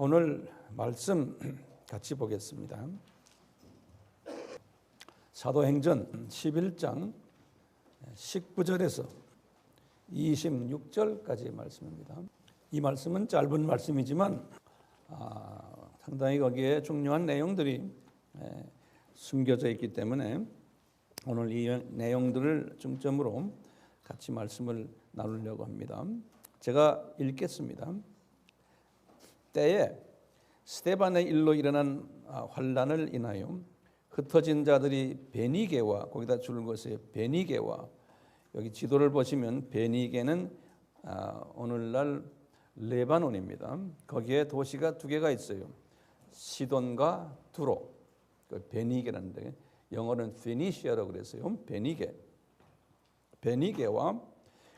오늘 말씀 같이 보겠습니다. 사도행전 11장 19절에서 26절까지의 말씀입니다. 이 말씀은 짧은 말씀이지만 상당히 거기에 중요한 내용들이 숨겨져 있기 때문에 오늘 이 내용들을 중점으로 같이 말씀을 나누려고 합니다. 제가 읽겠습니다. 때에 스데반의 일로 일어난 환난을 인하여 흩어진 자들이 베니게와, 거기다 줄을 것이에요. 베니게와, 여기 지도를 보시면 베니게는 오늘날 레바논입니다. 거기에 도시가 두 개가 있어요. 시돈과 두로. 베니게라는데 영어는 페니시아라고 그랬어요. 베니게와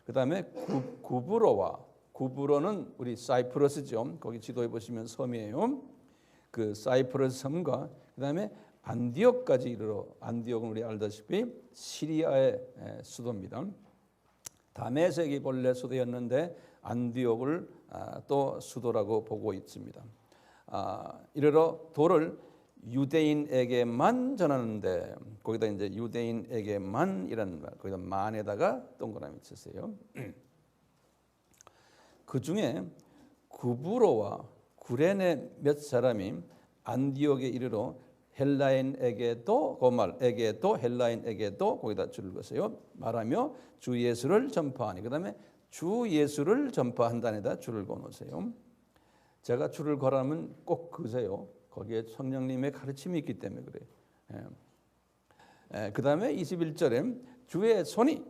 그 다음에 구브로와, 구브로는 우리 사이프러스죠. 거기 지도에 보시면 섬이에요. 그 사이프러스 섬과 그 다음에 안디옥까지 이르러, 안디옥은 우리 알다시피 시리아의 수도입니다. 다메섹이 본래 수도였는데 안디옥을 또 수도라고 보고 있습니다. 이르러 도를 유대인에게만 전하는데, 거기다 이제 유대인에게만이라는 말, 거기다 만에다가 동그라미 치세요. 그 중에 구브로와 구레네 몇 사람이 안디옥에 이르러 헬라인에게도, 그 말에게도 헬라인에게도 거기다 줄을 것이요 말하며 주 예수를 전파하니, 그 다음에 주 예수를 전파한다에다 줄을 거놓으세요. 제가 줄을 거라면 꼭 그으세요. 거기에 성령님의 가르침이 있기 때문에 그래요. 그 다음에 21절에 주의 손이,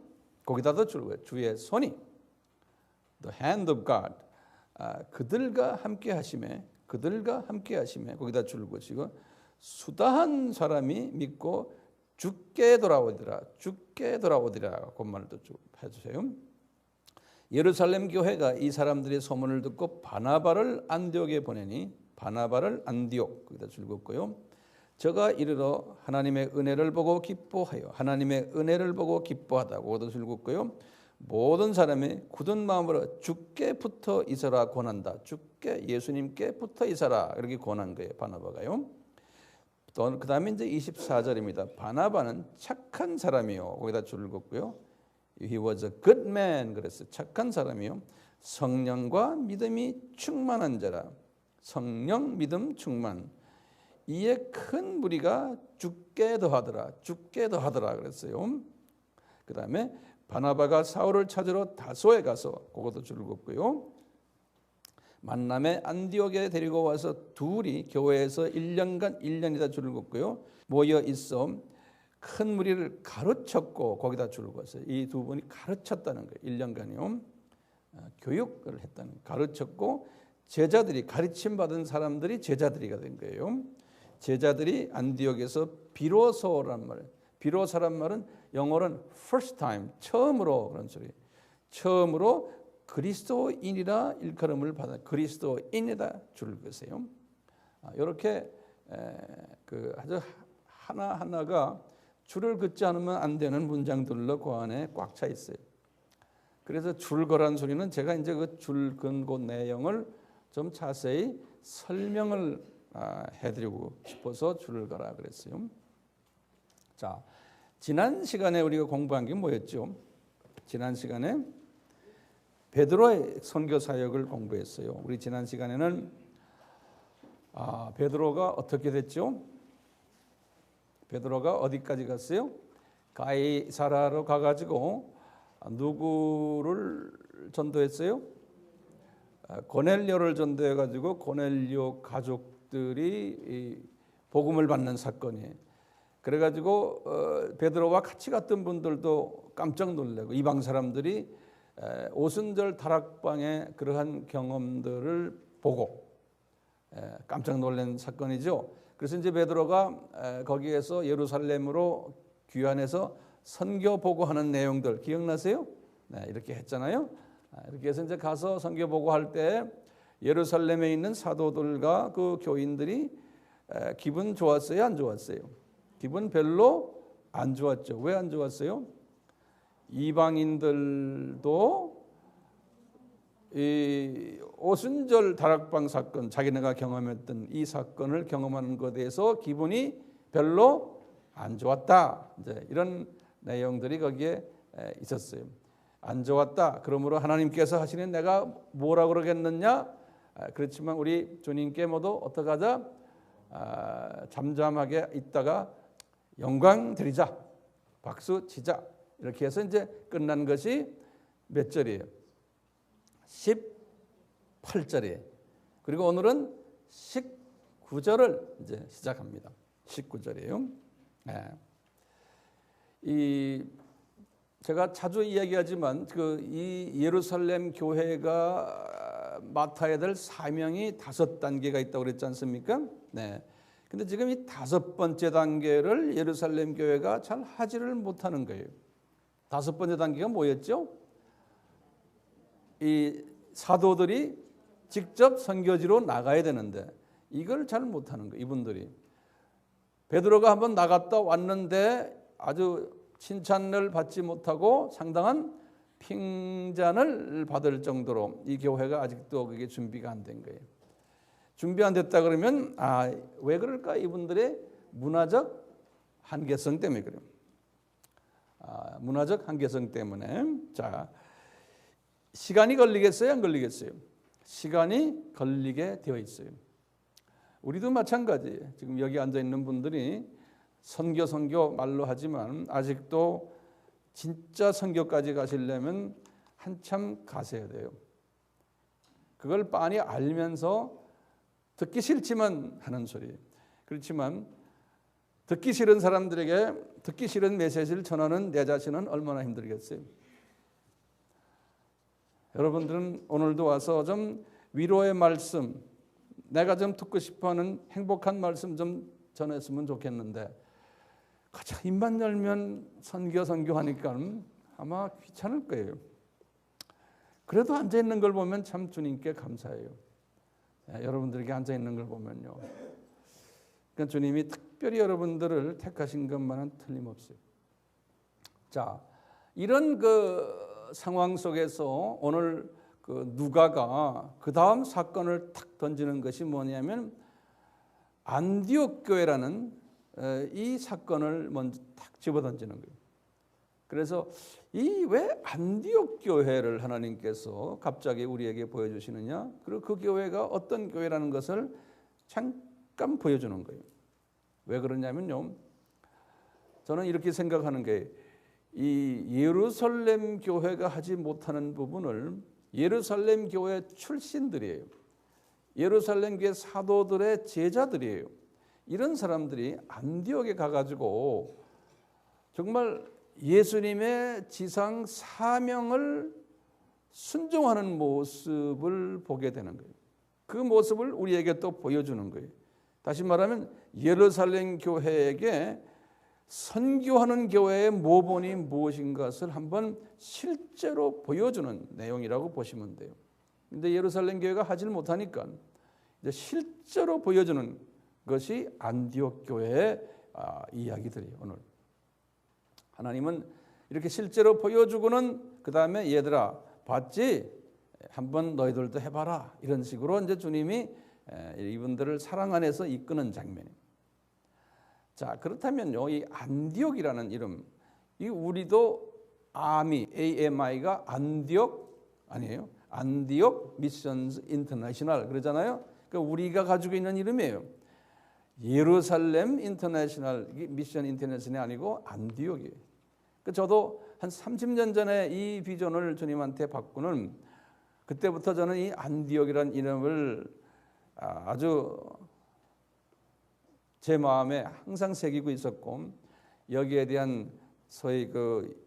거기다도 줄을 거예요. 주의 손이 The hand of God, 그들과 함께 하심에, 그들과 함께 하심에, 거기다 줄을 것이고 수다한 사람이 믿고 죽게 돌아오리라, 죽게 돌아오리라, 그 말도 좀 해주세요. 예루살렘 교회가 이 사람들의 소문을 듣고 바나바를 안디옥에 보내니, 바나바를 안디옥, 거기다 줄 긋고요. 저가 이르러 하나님의 은혜를 보고 기뻐하여, 하나님의 은혜를 보고 기뻐하다고 거기다 줄 긋고요. 모든 사람이 굳은 마음으로 주께 붙어 있어라 권한다. 주께, 예수님께 붙어 있어라, 이렇게 권한 거예요, 바나바가요. 또 그 다음에 이제 24절입니다. 바나바는 착한 사람이요, 거기다 줄을 긋고요. He was a good man, 그랬어요. 착한 사람이요, 성령과 믿음이 충만한 자라. 성령, 믿음, 충만. 이에 큰 무리가 죽게 더하더라, 죽게 더하더라 그랬어요. 그 다음에 바나바가 사울을 찾으러 다소에 가서, 그것도 줄을 긋고요. 만남에 안디옥에 데리고 와서 둘이 교회에서 1년이다 줄을 긋고요. 모여 있어 큰 무리를 가르쳤고, 거기다 줄을 긋었어요. 이 두 분이 가르쳤다는 거예요. 1년간이요. 교육을 했다는 거예요. 가르쳤고 제자들이, 가르침 받은 사람들이 제자들이가 된 거예요. 제자들이 안디옥에서 비로소란 말, 비로소란 말은 영어로는 first time, 처음으로, 그런 소리. 처음으로 그리스도인이라 일컬음을 받아, 그리스도인이다 줄을 그으세요. 이렇게 아주 하나하나가 줄을 긋지 않으면 안 되는 문장들로 그 안에 꽉 차 있어요. 그래서 줄 거란 소리는 제가 이제 그 줄 긋은 그 내용을 좀 자세히 설명을 해드리고 싶어서 줄을 거라 그랬어요. 자, 지난 시간에 우리가 공부한 게 뭐였죠? 지난 시간에 베드로의 선교 사역을 공부했어요. 우리 지난 시간에는 베드로가 어떻게 됐죠? 베드로가 어디까지 갔어요? 가이사라로 가가지고 누구를 전도했어요? 고넬료를 전도해가지고 고넬료 가족들이 복음을 받는 사건이에요. 그래가지고 베드로와 같이 갔던 분들도 깜짝 놀라고, 이방 사람들이 오순절 다락방의 그러한 경험들을 보고 깜짝 놀란 사건이죠. 그래서 이제 베드로가 거기에서 예루살렘으로 귀환해서 선교 보고하는 내용들 기억나세요? 네, 이렇게 했잖아요. 이렇게 해서 이제 가서 선교 보고할 때 예루살렘에 있는 사도들과 그 교인들이 기분 좋았어요, 안 좋았어요? 기분 별로 안 좋았죠. 왜 안 좋았어요? 이방인들도 이 오순절 다락방 사건, 자기네가 경험했던 이 사건을 경험하는 것에 대해서 기분이 별로 안 좋았다. 이제 이런 내용들이 거기에 있었어요. 안 좋았다. 그러므로 하나님께서 하시는 내가 뭐라 그러겠느냐? 그렇지만 우리 주님께 모두 어떻게 하자? 잠잠하게 있다가 영광 드리자. 박수 치자. 이렇게 해서 이제 끝난 것이 몇 절이에요? 18절이에요. 그리고 오늘은 19절을 이제 시작합니다. 19절이에요. 제가 자주 이야기하지만 이 예루살렘 교회가 맡아야 될 사명이 5단계가 있다고 그랬지 않습니까? 네. 근데 지금 이 5번째 단계를 예루살렘 교회가 잘 하지를 못하는 거예요. 5번째 단계가 뭐였죠? 이 사도들이 직접 선교지로 나가야 되는데 이걸 잘 못하는 거예요. 이분들이. 베드로가 한번 나갔다 왔는데 아주 칭찬을 받지 못하고 상당한 핀잔을 받을 정도로 이 교회가 아직도 그게 준비가 안 된 거예요. 준비 안 됐다 그러면 왜 그럴까? 이분들의 문화적 한계성 때문에 그래요. 문화적 한계성 때문에. 자, 시간이 걸리겠어요? 안 걸리겠어요? 시간이 걸리게 되어 있어요. 우리도 마찬가지예요. 지금 여기 앉아 있는 분들이 선교 말로 하지만 아직도 진짜 선교까지 가시려면 한참 가셔야 돼요. 그걸 빤히 알면서 듣기 싫지만 하는 소리. 그렇지만 듣기 싫은 사람들에게 듣기 싫은 메시지를 전하는 내 자신은 얼마나 힘들겠어요. 여러분들은 오늘도 와서 좀 위로의 말씀, 내가 좀 듣고 싶어하는 행복한 말씀 좀 전했으면 좋겠는데 가장 입만 열면 선교하니까 아마 귀찮을 거예요. 그래도 앉아있는 걸 보면 참 주님께 감사해요. 여러분들에게 앉아있는 걸 보면요. 그러니까 주님이 특별히 여러분들을 택하신 것만은 틀림없어요. 자, 이런 상황 속에서 오늘 누가가 그 다음 사건을 탁 던지는 것이 뭐냐면 안디옥 교회라는 이 사건을 먼저 탁 집어 던지는 거예요. 그래서 왜 안디옥 교회를 하나님께서 갑자기 우리에게 보여주시느냐? 그리고 그 교회가 어떤 교회라는 것을 잠깐 보여주는 거예요. 왜 그러냐면요. 저는 이렇게 생각하는 게 이 예루살렘 교회가 하지 못하는 부분을 예루살렘 교회 출신들이에요. 예루살렘 교회 사도들의 제자들이에요. 이런 사람들이 안디옥에 가가지고 정말 예수님의 지상 사명을 순종하는 모습을 보게 되는 거예요. 그 모습을 우리에게 또 보여주는 거예요. 다시 말하면 예루살렘 교회에게 선교하는 교회의 모본이 무엇인 것을 한번 실제로 보여주는 내용이라고 보시면 돼요. 그런데 예루살렘 교회가 하질 못하니까 이제 실제로 보여주는 것이 안디옥 교회의 이야기들이에요. 오늘 하나님은 이렇게 실제로 보여주고는 그 다음에 얘들아 봤지? 한번 너희들도 해봐라. 이런 식으로 이제 주님이 이분들을 사랑 안에서 이끄는 장면이에요. 자, 그렇다면요, 이 안디옥이라는 이름, 이 우리도 AMI가 안디옥 아니에요? 안디옥 미션즈 인터내셔널 그러잖아요. 그러니까 우리가 가지고 있는 이름이에요. 예루살렘 인터내셔널 미션 인터내셔널이 아니고 안디옥이에요. 그러니까 저도 한 30년 전에 이 비전을 주님한테 받고는 그때부터 저는 이 안디옥이라는 이름을 아주 제 마음에 항상 새기고 있었고 여기에 대한 소위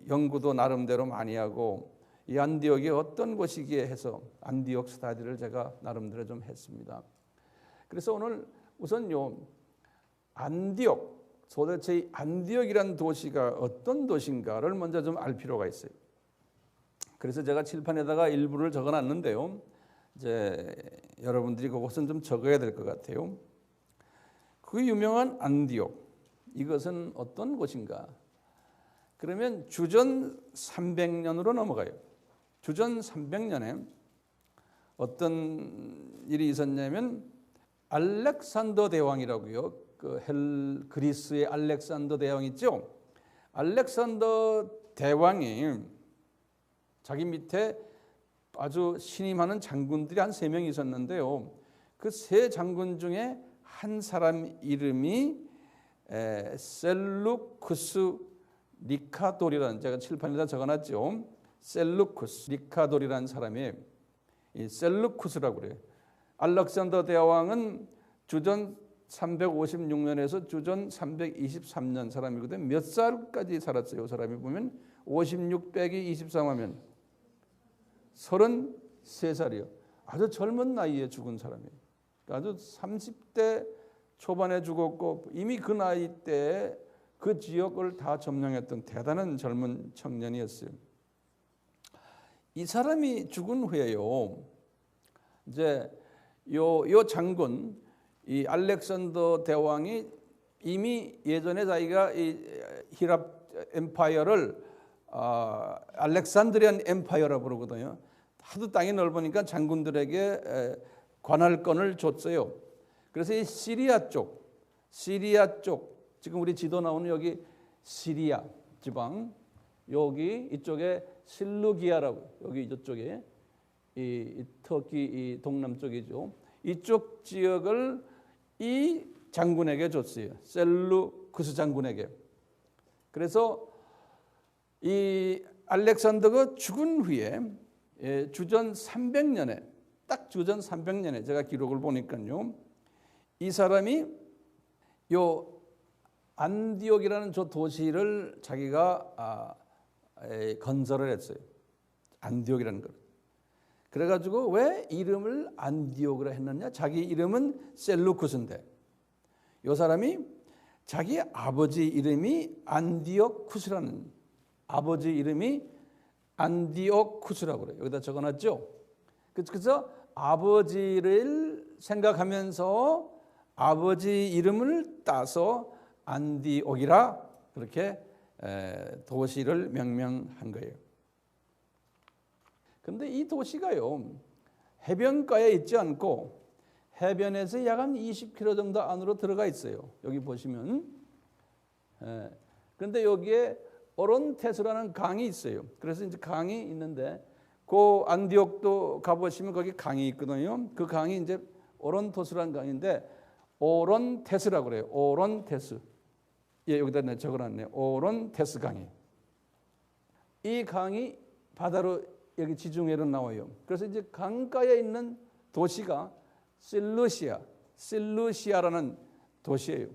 연구도 나름대로 많이 하고 이 안디옥이 어떤 곳이기에 해서 안디옥 스타디를 제가 나름대로 좀 했습니다. 그래서 오늘 우선요 안디옥 도대체 이 안디옥이라는 도시가 어떤 도시인가를 먼저 좀 알 필요가 있어요. 그래서 제가 칠판에다가 일부를 적어놨는데요. 이제 여러분들이 그것은 좀 적어야 될 것 같아요. 그 유명한 안디옥 이것은 어떤 곳인가? 그러면 주전 300년으로 넘어가요. 주전 300년에 어떤 일이 있었냐면 알렉산더 대왕이라고요. 그리스의 알렉산더 대왕 있죠. 알렉산더 대왕이 자기 밑에 아주 신임하는 장군들이 한 3명이 있었는데요. 그 3장군 중에 한 사람 이름이 셀루쿠스 니카돌이라는, 제가 칠판에다 적어놨죠. 셀루쿠스 니카돌이라는 사람이 이 셀루쿠스라고 그래요. 알렉산더 대왕은 주전 356년에서 주전 323년 사람이거든요. 몇 살까지 살았어요? 그 사람이 보면 56 빼기 23하면 33살이요. 아주 젊은 나이에 죽은 사람이에요. 아주 30대 초반에 죽었고 이미 그 나이 때 그 지역을 다 점령했던 대단한 젊은 청년이었어요. 이 사람이 죽은 후에요. 이제 요 장군 이 알렉산더 대왕이 이미 예전에 자기가 이 히랍 엠파이어를 알렉산드리안 엠파이어라고 부르거든요. 하도 땅이 넓으니까 장군들에게 관할권을 줬어요. 그래서 이 시리아 쪽 지금 우리 지도 나오는 여기 시리아 지방, 여기 이쪽에 실루기아라고, 여기 이쪽에 이 터키 이 동남쪽이죠. 이쪽 지역을 이 장군에게 줬어요. 셀루쿠스 장군에게. 그래서 이 알렉산더가 죽은 후에 주전 300년에, 딱 주전 300년에 제가 기록을 보니까요, 이 사람이 요 안디옥이라는 저 도시를 자기가 건설을 했어요. 안디옥이라는 걸. 그래가지고 왜 이름을 안디옥으로 했느냐? 자기 이름은 셀루쿠스인데 이 사람이 자기 아버지 이름이 안디오쿠스라는, 아버지 이름이 안디오쿠스라고 그래요. 여기다 적어놨죠. 그래서 아버지를 생각하면서 아버지 이름을 따서 안디옥이라 그렇게 도시를 명명한 거예요. 근데 이 도시가요, 해변가에 있지 않고 해변에서 약 한 20km 정도 안으로 들어가 있어요. 여기 보시면. 그런데 여기에 오론테스라는 강이 있어요. 그래서 이제 강이 있는데 그 안디옥도 가보시면 거기 강이 있거든요. 그 강이 이제 오론토스라는 강인데 오론테스라고 그래요. 오론테스. 예, 여기다 내가 적어놨네요. 오론테스 강이. 이 강이 바다로 여기 지중해로 나와요. 그래서 이제 강가에 있는 도시가 실루시아라는 도시예요.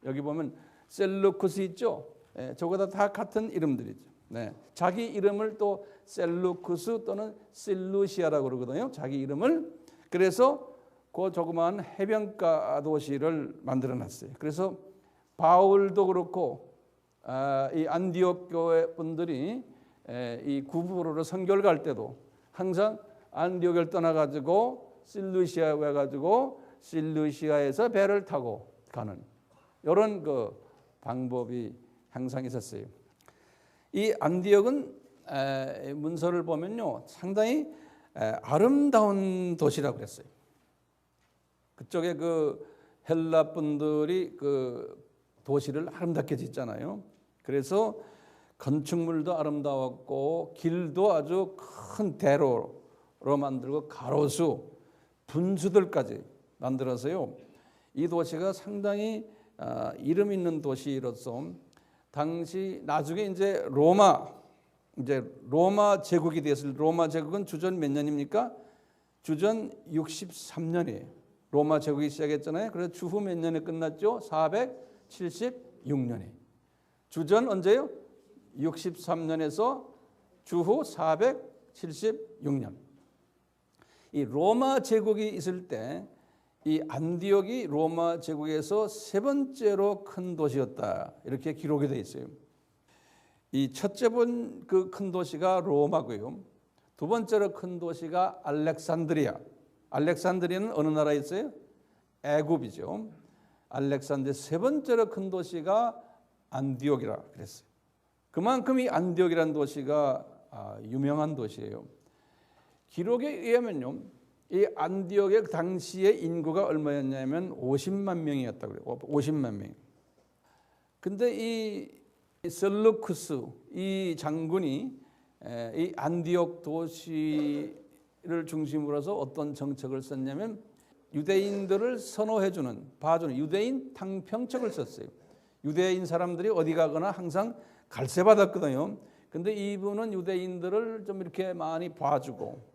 여기 보면 셀루쿠스 있죠. 예, 저거다 다 같은 이름들이죠. 네, 자기 이름을 또 셀루쿠스 또는 실루시아라고 그러거든요. 자기 이름을. 그래서 그 조그마한 해변가 도시를 만들어놨어요. 그래서 바울도 그렇고 이 안디옥 교회 분들이 이 구부로로 선교를 갈 때도 항상 안디옥을 떠나가지고 실루시아에 와가지고 실루시아에서 배를 타고 가는 이런 그 방법이 항상 있었어요. 이 안디옥은 문서를 보면요, 상당히 아름다운 도시라고 그랬어요. 그쪽에 그 헬라 분들이 그 도시를 아름답게 짓잖아요. 그래서 건축물도 아름다웠고 길도 아주 큰 대로로 만들고 가로수, 분수들까지 만들어서요. 이 도시가 상당히 이름 있는 도시로서 당시 나중에 이제 로마 제국이 되었을, 로마 제국은 주전 몇 년입니까? 주전 63년이에요. 로마 제국이 시작했잖아요. 그래서 주후 몇 년에 끝났죠? 476년에. 주전 언제요? 63년에서 주후 476년. 이 로마 제국이 있을 때 이 안디옥이 로마 제국에서 세 번째로 큰 도시였다. 이렇게 기록이 되어 있어요. 이 첫째 본 그 큰 도시가 로마고요. 두 번째로 큰 도시가 알렉산드리아. 알렉산드리아는 어느 나라에 있어요? 애굽이죠. 알렉산드리아. 세 번째로 큰 도시가 안디옥이라 그랬어요. 그만큼 이 안디옥이라는 도시가 유명한 도시예요. 기록에 의하면요, 이 안디옥의 당시의 인구가 얼마였냐면 50만 명이었다고 그래요. 50만 명. 근데 이 셀루쿠스 이 장군이 이 안디옥 도시를 중심으로 해서 어떤 정책을 썼냐면 유대인들을 선호해주는, 봐주는 유대인 탕평책을 썼어요. 유대인 사람들이 어디 가거나 항상 갈세받았거든요. 근데 이분은 유대인들을 좀 이렇게 많이 봐주고,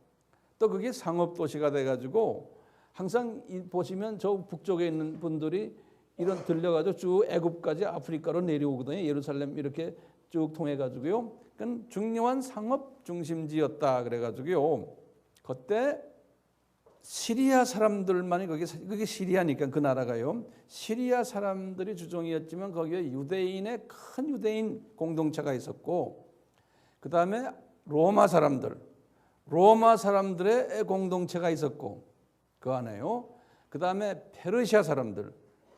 또 그게 상업도시가 돼가지고 항상 보시면 저 북쪽에 있는 분들이 이런 들려가지고 쭉 애굽까지 아프리카로 내려오거든요. 예루살렘 이렇게 쭉 통해가지고요. 그건 중요한 상업 중심지였다 그래가지고요. 그때 시리아 사람들만이 그게 시리아니까 그 나라가요. 시리아 사람들이 주종이었지만 거기에 유대인의 큰 유대인 공동체가 있었고, 그 다음에 로마 사람들의 공동체가 있었고 그 안에요. 그 다음에 페르시아 사람들,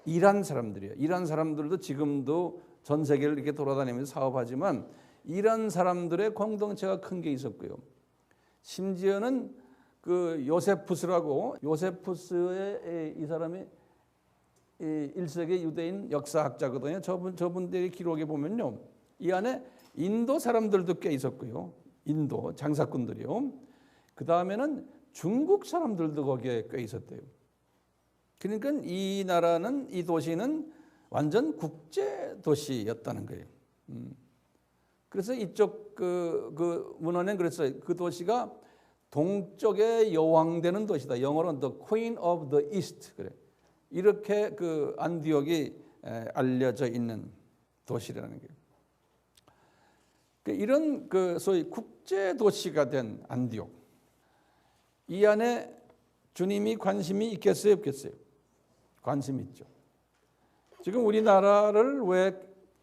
이란 사람들이에요. 이란 사람들도 지금도 전 세계를 이렇게 돌아다니면서 사업하지만 이란 사람들의 공동체가 큰 게 있었고요. 심지어는 그 요세푸스라고, 요세푸스의 이 사람이 1세기 유대인 역사학자거든요. 저분들의 기록에 보면요, 이 안에 인도 사람들도 꽤 있었고요. 인도 장사꾼들이요. 그 다음에는 중국 사람들도 거기에 꽤 있었대요. 그러니까 이 나라는, 이 도시는 완전 국제 도시였다는 거예요. 그래서 이쪽 그 문헌엔 그랬어요. 그 도시가 동쪽의 여왕되는 도시다. 영어로는 The Queen of the East 그래. 이렇게 그 안디옥이 알려져 있는 도시라는 거예요. 이런 그 소위 국제 도시가 된 안디옥, 이 안에 주님이 관심이 있겠어요, 없겠어요? 관심이 있죠. 지금 우리나라를 왜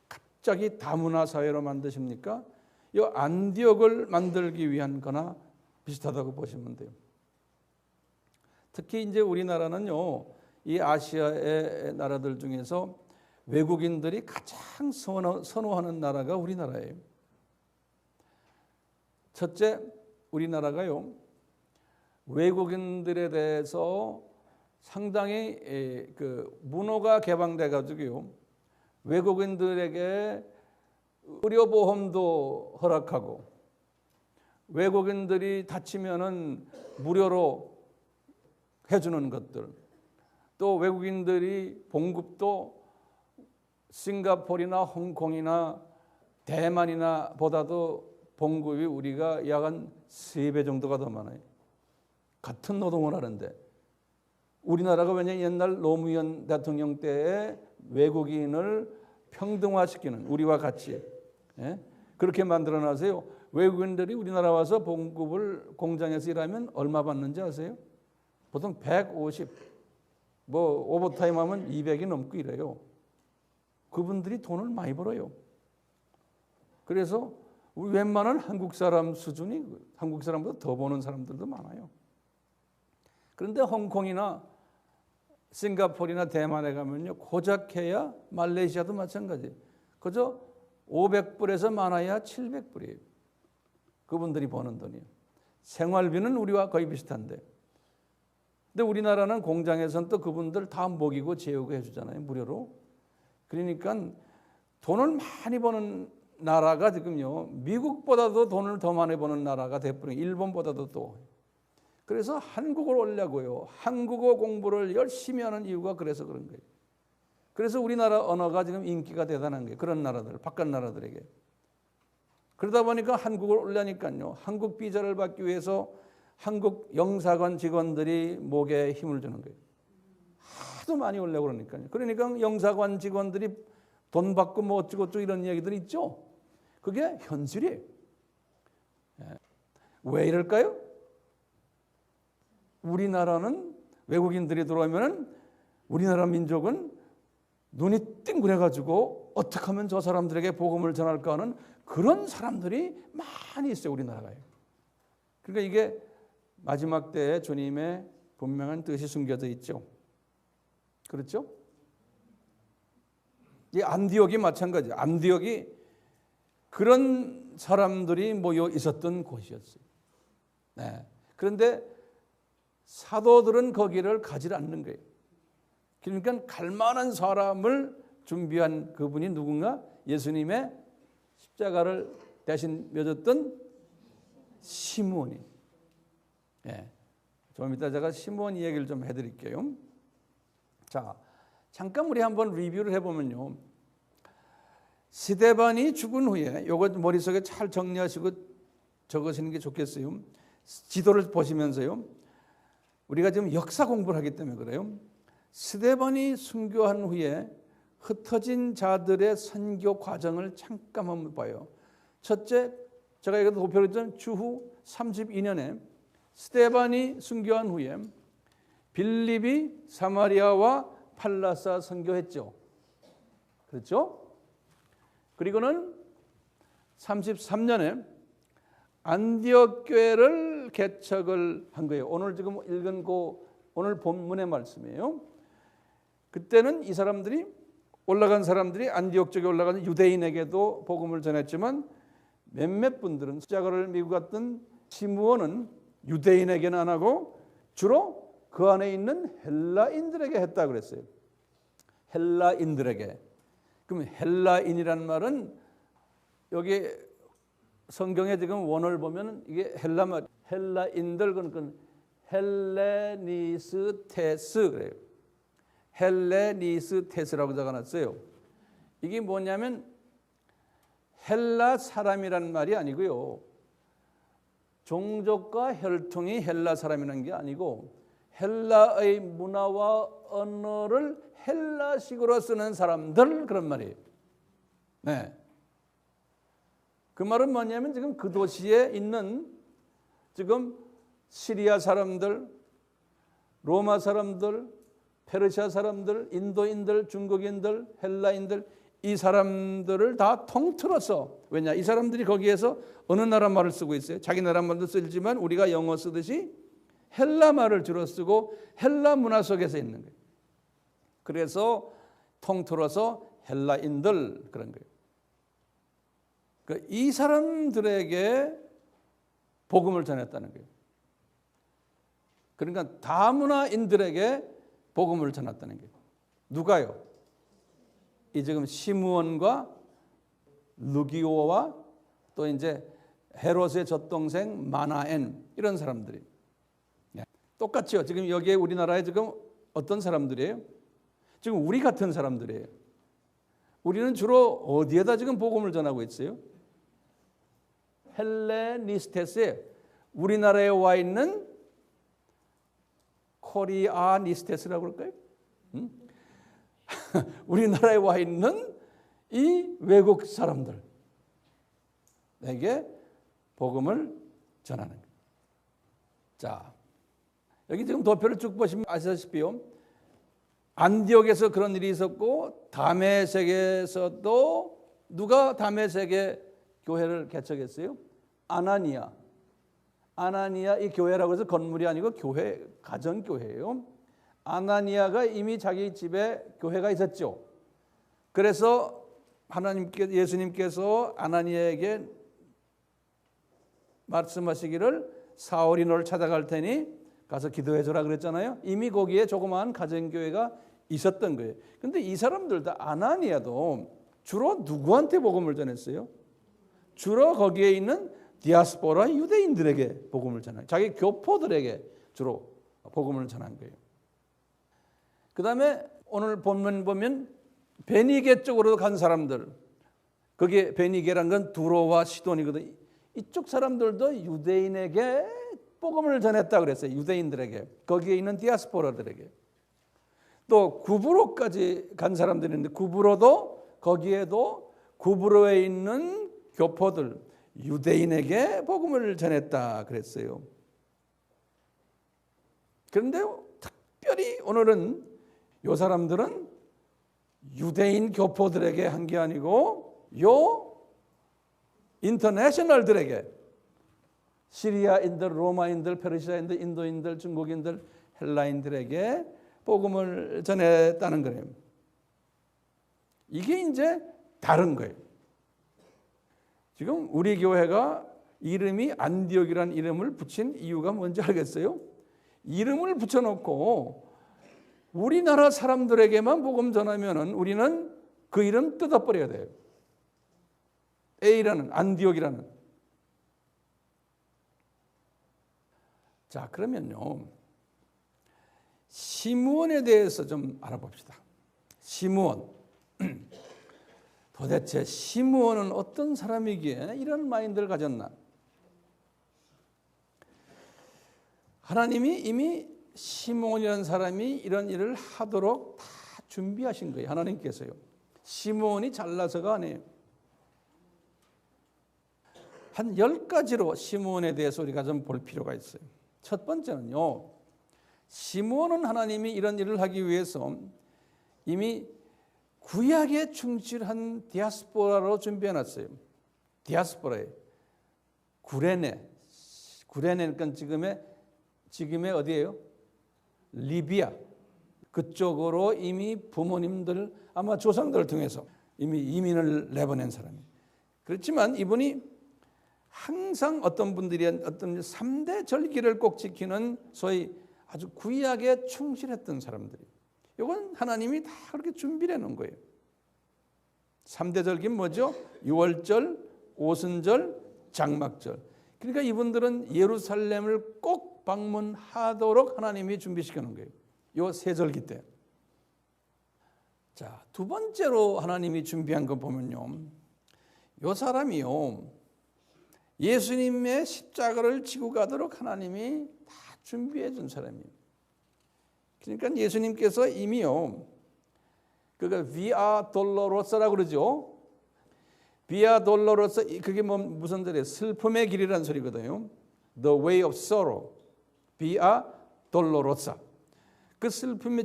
갑자기 다문화 사회로 만드십니까? 이 안디옥을 만들기 위한 거나 비슷하다고 보시면 돼요. 특히 이제 우리나라는요, 이 아시아의 나라들 중에서 외국인들이 가장 선호하는 나라가 우리나라예요. 첫째, 우리나라가요, 외국인들에 대해서 상당히 그 문호가 개방돼 가지고요, 외국인들에게 의료보험도 허락하고, 외국인들이 다치면은 무료로 해주는 것들, 또 외국인들이 봉급도 싱가포르나 홍콩이나 대만이나 보다도 봉급이 우리가 약 한 3배 정도가 더 많아요. 같은 노동을 하는데. 우리나라가 왜냐하면 옛날 노무현 대통령 때에 외국인을 평등화시키는, 우리와 같이 그렇게 만들어놔서요, 외국인들이 우리나라 와서 봉급을 공장에서 일하면 얼마 받는지 아세요? 보통 150, 뭐 오버타임 하면 200이 넘고 이래요. 그분들이 돈을 많이 벌어요. 그래서 우리 웬만한 한국 사람 수준이 한국 사람보다 더 버는 사람들도 많아요. 그런데 홍콩이나 싱가포르나 대만에 가면요, 고작 해야 말레이시아도 마찬가지. 그저 500불에서 많아야 700불이에요. 그분들이 버는 돈이에요. 생활비는 우리와 거의 비슷한데. 근데 우리나라는 공장에서는 또 그분들 다 먹이고 재우고 해주잖아요, 무료로. 그러니까 돈을 많이 버는 나라가 지금요, 미국보다도 돈을 더 많이 버는 나라가 돼버린, 일본보다도 또. 그래서 한국을 오려고요, 한국어 공부를 열심히 하는 이유가 그래서 그런 거예요. 그래서 우리나라 언어가 지금 인기가 대단한 거예요. 그런 나라들, 바깥 나라들에게. 그러다 보니까 한국을 오려니까요, 한국 비자를 받기 위해서 한국 영사관 직원들이 목에 힘을 주는 거예요. 하도 많이 오려고 그러니까요. 그러니까 영사관 직원들이 돈 받고 뭐 어쩌고저쩌고 이런 얘기들이 있죠. 그게 현실이에요. 왜 이럴까요? 우리나라는 외국인들이 들어오면 우리나라 민족은 눈이 띵그래가지고 어떻게 하면 저 사람들에게 복음을 전할까 하는 그런 사람들이 많이 있어요, 우리나라가요. 그러니까 이게 마지막 때에 주님의 분명한 뜻이 숨겨져 있죠. 그렇죠? 이 안디옥이 마찬가지예요. 안디옥이 그런 사람들이 모여 있었던 곳이었어요. 네. 그런데 사도들은 거기를 가지 않는 거예요. 그러니까 갈 만한 사람을 준비한 그분이 누군가? 예수님의 십자가를 대신 맺었던 시므온이. 예. 좀 이따 제가 시므온 이야기를 좀 해드릴게요. 자, 잠깐 우리 한번 리뷰를 해보면요. 스데반이 죽은 후에 이거 머릿속에 잘 정리하시고 적으시는 게 좋겠어요. 지도를 보시면서요. 우리가 지금 역사 공부를 하기 때문에 그래요. 스데반이 순교한 후에 흩어진 자들의 선교 과정을 잠깐 한번 봐요. 첫째, 제가 이거 도표했던 주후 32년에 스데반이 순교한 후에 빌립이 사마리아와 팔라사 선교했죠. 그렇죠? 그리고는 33년에 안디옥 교회를 개척을 한 거예요. 오늘 지금 읽은 오늘 본문의 말씀이에요. 그때는 이 사람들이 올라간 사람들이 안디옥 쪽에 올라가는 유대인에게도 복음을 전했지만 몇몇 분들은 십자가를 미고 갔던 시므온은 유대인에게는 안 하고 주로 그 안에 있는 헬라인들에게 했다 그랬어요. 헬라인들에게. 그럼 헬라인이란 말은 여기 성경에 지금 원어를 보면 이게 헬라 말, 헬라인들 그러니까 헬레니스테스 그래요. 헬레니스테스라고 적어놨어요. 이게 뭐냐면 헬라 사람이란 말이 아니고요. 종족과 혈통이 헬라 사람이라는 게 아니고 헬라의 문화와 언어를 헬라식으로 쓰는 사람들 그런 말이에요. 네. 그 말은 뭐냐면 지금 그 도시에 있는 지금 시리아 사람들, 로마 사람들, 페르시아 사람들, 인도인들, 중국인들, 헬라인들 이 사람들을 다 통틀어서 왜냐 이 사람들이 거기에서 어느 나라 말을 쓰고 있어요. 자기 나라 말도 쓰지만 우리가 영어 쓰듯이 헬라 말을 주로 쓰고 헬라 문화 속에서 있는 거예요. 그래서 통틀어서 헬라인들 그런 거예요. 그러니까 이 사람들에게 복음을 전했다는 거예요. 그러니까 다문화인들에게 복음을 전했다는 거예요. 누가요? 이 지금 시므온과 루기오와 또 이제 헤롯의 젖동생 마나엔 이런 사람들이 똑같죠. 지금 여기에 우리나라에 지금 어떤 사람들이에요? 지금 우리 같은 사람들이에요. 우리는 주로 어디에다 지금 복음을 전하고 있어요? 헬레니스테스에 우리나라에 와 있는 코리아니스테스라고 그럴까요? 우리나라에 와 있는 이 외국 사람들에게 복음을 전하는 거예요. 자, 여기 지금 도표를 쭉 보시면 아시다시피요. 안디옥에서 그런 일이 있었고 다메섹에서도 누가 다메섹에 교회를 개척했어요? 아나니아 이 교회라고 해서 건물이 아니고 교회, 가정교회예요. 아나니아가 이미 자기 집에 교회가 있었죠. 그래서 예수님께서 아나니아에게 말씀하시기를 사울이 너를 찾아갈 테니 가서 기도해 줘라 그랬잖아요. 이미 거기에 조그마한 가정교회가 있었던 거예요. 근데 이 사람들도 아나니아도 주로 누구한테 복음을 전했어요? 주로 거기에 있는 디아스포라 유대인들에게 복음을 전해요. 자기 교포들에게 주로 복음을 전한 거예요. 그 다음에 오늘 본문 보면 베니게 쪽으로 간 사람들, 거기에 베니게란 건 두로와 시돈이거든. 이쪽 사람들도 유대인에게 복음을 전했다 그랬어요. 유대인들에게, 거기에 있는 디아스포라들에게. 또 구브로까지 간 사람들이 있는데 구브로도 거기에도 구브로에 있는 교포들 유대인에게 복음을 전했다 그랬어요. 그런데 특별히 오늘은 이 사람들은 유대인 교포들에게 한 게 아니고 요 인터내셔널들에게 시리아인들, 로마인들, 페르시아인들, 인도인들, 중국인들, 헬라인들에게 복음을 전했다는 거예요. 이게 이제 다른 거예요. 지금 우리 교회가 이름이 안디옥이라는 이름을 붙인 이유가 뭔지 알겠어요? 이름을 붙여놓고 우리나라 사람들에게만 복음 전하면은 우리는 그 이름 뜯어버려야 돼요. A라는, 안디옥이라는. 자, 그러면요, 시므온에 대해서 좀 알아봅시다. 시므온. 도대체 시므온은 어떤 사람이기에 이런 마인드를 가졌나? 하나님이 이미 시므온이라는 사람이 이런 일을 하도록 다 준비하신 거예요. 하나님께서요. 시므온이 잘나서가 아니에요. 한 10가지로 시므온에 대해서 우리가 좀 볼 필요가 있어요. 첫 번째는요, 시므온은 하나님이 이런 일을 하기 위해서 이미 구약에 충실한 디아스포라로 준비해놨어요. 디아스포라에 구레네니까 지금의 어디예요? 리비아. 그쪽으로 이미 부모님들 아마 조상들을 통해서 이미 이민을 내보낸 사람이에요. 그렇지만 이분이 항상 어떤 분들이 어떤 3대 절기를 꼭 지키는 소위 아주 구약에 충실했던 사람들이에요. 이건 하나님이 다 그렇게 준비를 해놓은 거예요. 3대 절기는 뭐죠? 유월절, 오순절, 장막절. 그러니까 이분들은 예루살렘을 꼭 방문하도록 하나님이 준비시켜 놓은 거예요. 요 세 절기 때. 자, 두 번째로 하나님이 준비한 거 보면요, 요 사람이요, 예수님의 십자가를 지고 가도록 하나님이 다 준비해 준 사람이에요. 그러니까 예수님께서 이미요, 그가 비아 돌로로사라고 그러죠. 비아 돌로로사, 그게 무슨 소리예요? 슬픔의 길이라는 소리거든요. The way of sorrow. 비아 돌로로사. 그 슬픔에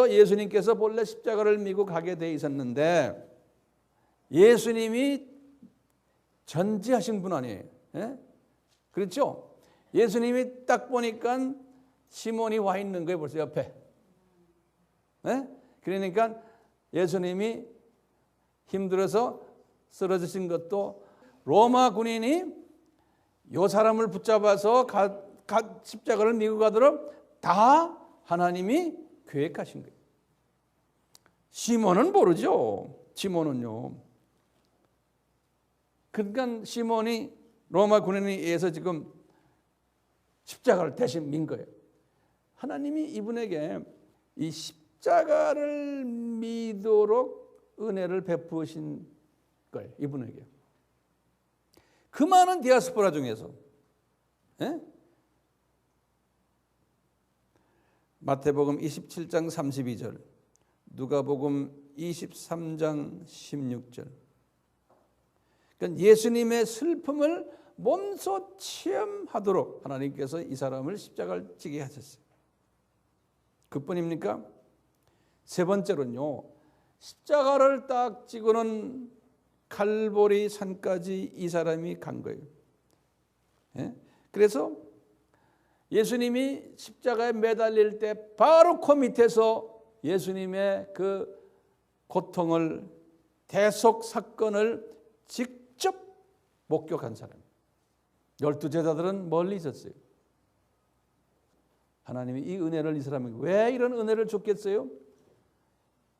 예수님께서 본래 십자가를 미고 가게 돼 있었는데 예수님이 전지하신 분 아니에요. 예? 그렇죠? 예수님이 딱 보니까 시몬이 와 있는 거예요. 벌써 옆에. 예? 그러니까 예수님이 힘들어서 쓰러지신 것도 로마 군인이 요 사람을 붙잡아서 십자가를 미고 가도록 다 하나님이 계획하신 거예요. 시몬은 모르죠. 시몬은요. 그러니까 시몬이 로마 군인에 의해서 지금 십자가를 대신 민 거예요. 하나님이 이분에게 이 십자가를 미도록 은혜를 베푸신 거예요. 이분에게. 그 많은 디아스포라 중에서. 예? 마태복음 27장 32절, 누가복음 23장 16절. 그러니까 예수님의 슬픔을 몸소 체험하도록 하나님께서 이 사람을 십자가를 지게 하셨어요. 그뿐입니까? 세 번째로는요, 십자가를 딱 지고는 칼보리 산까지 이 사람이 간 거예요. 예? 그래서 예수님이 십자가에 매달릴 때 바로 그 밑에서 예수님의 그 고통을, 대속 사건을 직접 목격한 사람. 12제자들은 멀리 있었어요. 하나님이 이 은혜를 이 사람에게 왜 이런 은혜를 줬겠어요?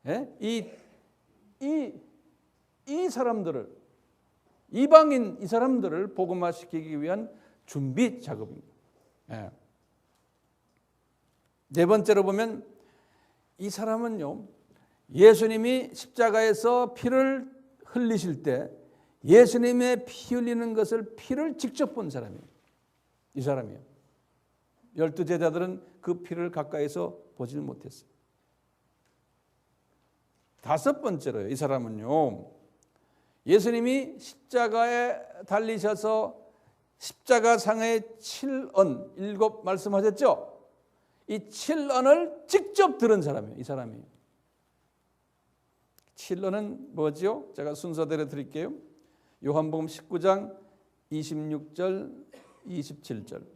예? 이 사람들을, 이방인 이 사람들을 복음화시키기 위한 준비 작업입니다. 예. 네 번째로 보면 이 사람은요, 예수님이 십자가에서 피를 흘리실 때 예수님의 피 흘리는 것을, 피를 직접 본 사람이에요. 이 사람이에요. 12제자들은 그 피를 가까이서 보질 못했어요. 다섯 번째로요, 이 사람은요, 예수님이 십자가에 달리셔서 십자가상의 7언, 7 말씀하셨죠? 이 7언을 직접 들은 사람이에요. 이 사람이. 7언은 뭐죠? 제가 순서대로 드릴게요. 요한복음 19장 26절, 27절.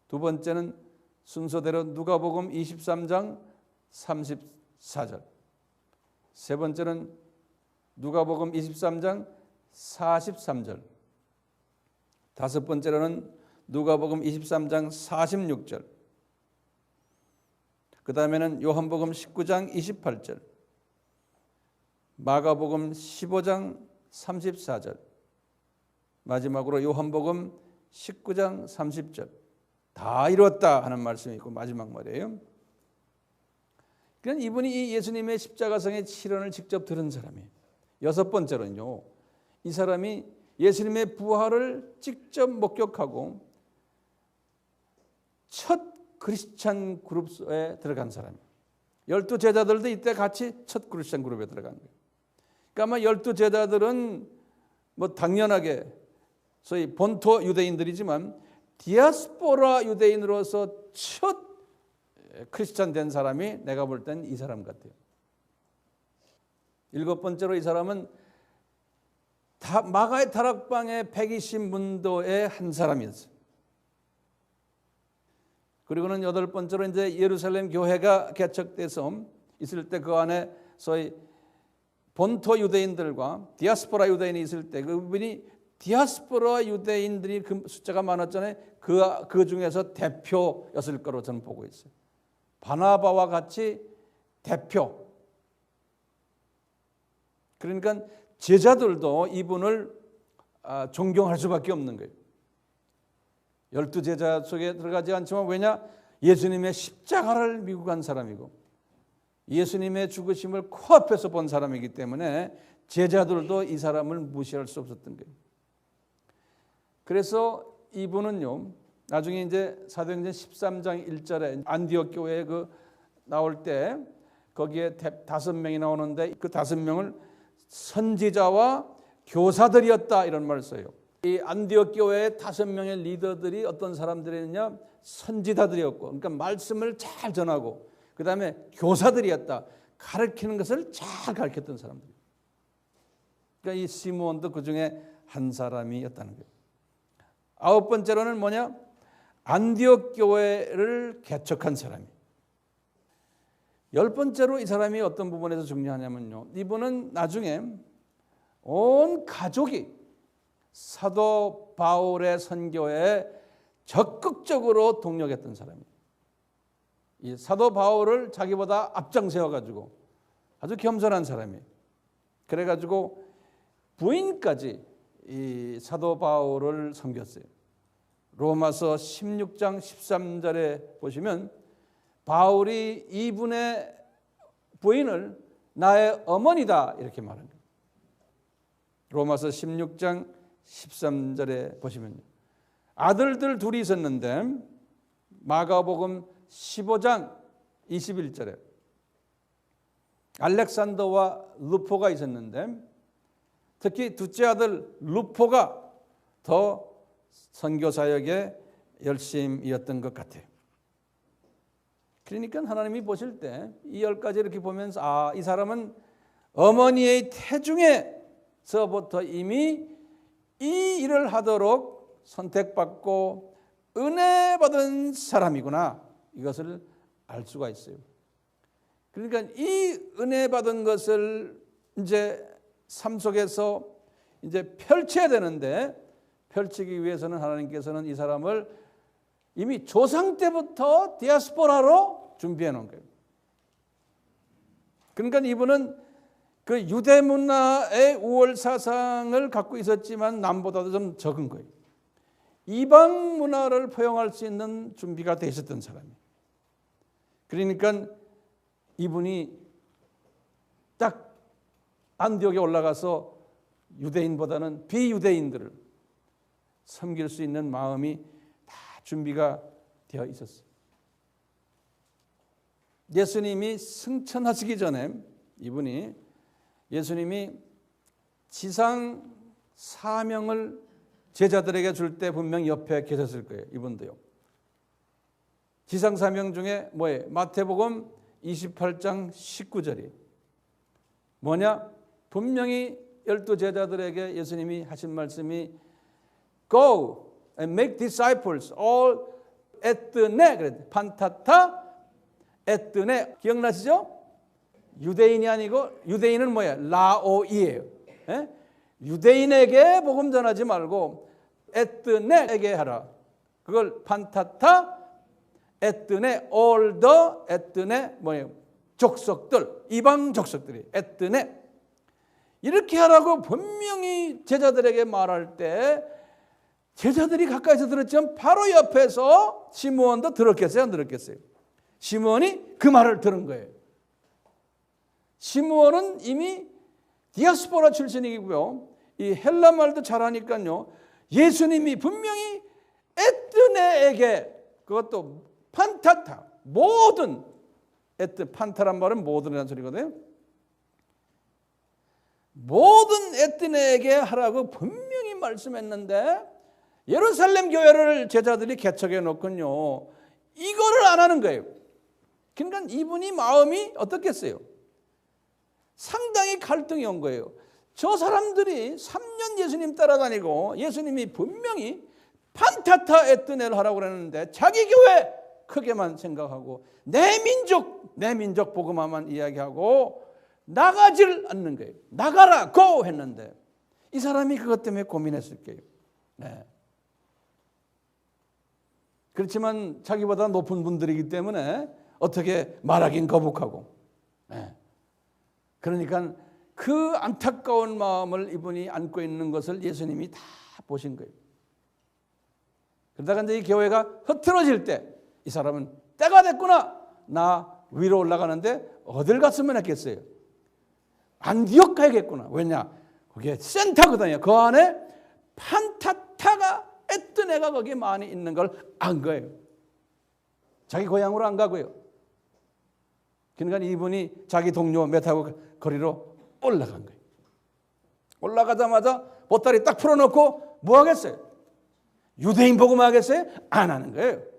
두 번째는 순서대로 누가복음 23장 34절. 세 번째는 누가복음 23장 43절. 다섯 번째로는 누가복음 23장 46절, 그 다음에는 요한복음 19장 28절, 마가복음 15장 34절, 마지막으로 요한복음 19장 30절 다 이뤘다 하는 말씀이 있고 마지막 말이에요. 그러니까 이분이 이 예수님의 십자가상의 실현을 직접 들은 사람이에요. 여섯 번째로는요, 이 사람이 예수님의 부활을 직접 목격하고 첫 크리스찬 그룹에 들어간 사람이에요. 12제자들도 이때 같이 첫 크리스찬 그룹에 들어간 거예요. 그러니까 아마 12제자들은 뭐 당연하게 소위 본토 유대인들이지만 디아스포라 유대인으로서 첫 크리스찬 된 사람이 내가 볼 땐 이 사람 같아요. 일곱 번째로 이 사람은 마가의 다락방의 120문도의 한 사람이었어요. 그리고는 여덟 번째로 이제 예루살렘 교회가 개척돼서 있을 때 그 안에 소위 본토 유대인들과 디아스포라 유대인이 있을 때 그분이 디아스포라 유대인들이 그 숫자가 많았잖아요. 그 중에서 대표였을 거로 저는 보고 있어요. 바나바와 같이 대표. 그러니까 제자들도 이분을 존경할 수밖에 없는 거예요. 12제자 속에 들어가지 않지만 왜냐? 예수님의 십자가를 미고 간 사람이고 예수님의 죽으심을 코앞에서 본 사람이기 때문에 제자들도 이 사람을 무시할 수 없었던 거예요. 그래서 이분은요, 나중에 이제 사도행전 13장 1절에 안디옥 교회에 나올 때 거기에 5명이 나오는데 그 5명을 선지자와 교사들이었다 이런 말을 써요. 이 안디옥 교회의 5명의 리더들이 어떤 사람들이었냐? 선지자들이었고, 그러니까 말씀을 잘 전하고, 그 다음에 교사들이었다. 가르치는 것을 잘 가르쳤던 사람들. 그러니까 이 시므온도 그 중에 한 사람이었다는 거예요. 아홉 번째로는 뭐냐? 안디옥 교회를 개척한 사람이. 열 번째로 이 사람이 어떤 부분에서 중요하냐면요, 이분은 나중에 온 가족이 사도 바울의 선교에 적극적으로 동력했던 사람이에요. 이 사도 바울을 자기보다 앞장세워가지고 아주 겸손한 사람이에요. 그래가지고 부인까지 이 사도 바울을 섬겼어요. 로마서 16장 13절에 보시면 바울이 이분의 부인을 나의 어머니다 이렇게 말합니다. 로마서 16장 13절에 보시면 아들들 둘이 있었는데 마가복음 15장 21절에 알렉산더와 루포가 있었는데 특히 둘째 아들 루포가 더 선교 사역에 열심이었던 것 같아요. 그러니까 하나님이 보실 때 이 10가지 이렇게 보면서 이 사람은 어머니의 태중에서부터 이미 이 일을 하도록 선택받고 은혜 받은 사람이구나, 이것을 알 수가 있어요. 그러니까 이 은혜 받은 것을 이제 삶 속에서 이제 펼쳐야 되는데 펼치기 위해서는 하나님께서는 이 사람을 이미 조상 때부터 디아스포라로 준비해 놓은 거예요. 그러니까 이분은 그 유대 문화의 우월 사상을 갖고 있었지만 남보다도 좀 적은 거예요. 이방 문화를 포용할 수 있는 준비가 돼 있었던 사람이에요. 그러니까 이분이 딱 안디옥에 올라가서 유대인보다는 비유대인들을 섬길 수 있는 마음이 다 준비가 되어 있었어요. 예수님이 승천하시기 전에 이분이 예수님이 지상 사명을 제자들에게 줄 때 분명히 옆에 계셨을 거예요. 이분도요. 지상 사명 중에 뭐예요? 마태복음 28장 19절이 뭐냐? 분명히 12제자들에게 예수님이 하신 말씀이 Go and make disciples all 에뜨네, 그래 판타타 에뜨네, 기억나시죠? 유대인이 아니고 유대인은 뭐야? 라오이예요. 유대인에게 복음 전하지 말고 에뜨네에게 하라. 그걸 판타타 에뜨네 all the 에뜨네 뭐예요? 족속들, 이방 족속들이 에뜨네 이렇게 하라고 분명히 제자들에게 말할 때 제자들이 가까이서 들었지만 바로 옆에서 시므온도 들었겠어요? 안 들었겠어요? 시므온이 그 말을 들은 거예요. 시므온은 이미 디아스포라 출신이고요. 이 헬라 말도 잘하니까요. 예수님이 분명히 에뜨네에게 그것도 판타타 모든 판타란 말은 모든이라는 소리거든요. 모든 에뜨네에게 하라고 분명히 말씀했는데 예루살렘 교회를 제자들이 개척해 놓군요. 이거를 안 하는 거예요. 그러니까 이분이 마음이 어떻겠어요? 상당히 갈등이 온 거예요. 저 사람들이 3년 예수님 따라다니고 예수님이 분명히 판타타 에뜨네를 하라고 그랬는데 자기 교회 크게만 생각하고 내 민족 복음화만 이야기하고 나가질 않는 거예요. 나가라고 했는데 이 사람이 그것 때문에 고민했을 거예요. 네. 그렇지만 자기보다 높은 분들이기 때문에 어떻게 말하긴 거북하고 네. 그러니까 그 안타까운 마음을 이분이 안고 있는 것을 예수님이 다 보신 거예요. 그러다가 이제 이 교회가 흐트러질 때 이 사람은 때가 됐구나. 나 위로 올라가는데 어딜 갔으면 했겠어요. 안디옥 가야겠구나. 왜냐? 그게 센터거든요. 그 안에 판타타가 에뜨네가 거기에 많이 있는 걸 안 거예요. 자기 고향으로 안 가고요. 그러니까 이분이 자기 동료 몇 타고 거리로 올라간 거예요. 올라가자마자 보따리 딱 풀어놓고 뭐 하겠어요? 유대인 복음화 하겠어요? 안 하는 거예요.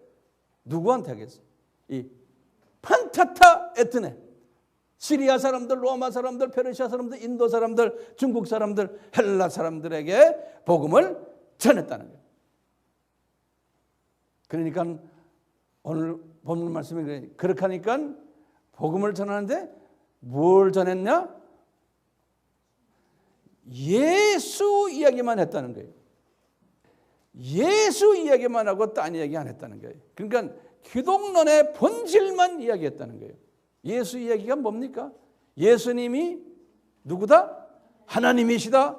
누구한테 하겠어요? 이 판타타 에뜨네. 시리아 사람들, 로마 사람들, 페르시아 사람들, 인도 사람들, 중국 사람들, 헬라 사람들에게 복음을 전했다는 거예요. 그러니까 오늘 본문 말씀이 그렇게 하니까 복음을 전하는데 뭘 전했냐? 예수 이야기만 했다는 거예요. 예수 이야기만 하고 딴 이야기 안 했다는 거예요. 그러니까 기독론의 본질만 이야기했다는 거예요. 예수 이야기가 뭡니까? 예수님이 누구다? 하나님이시다.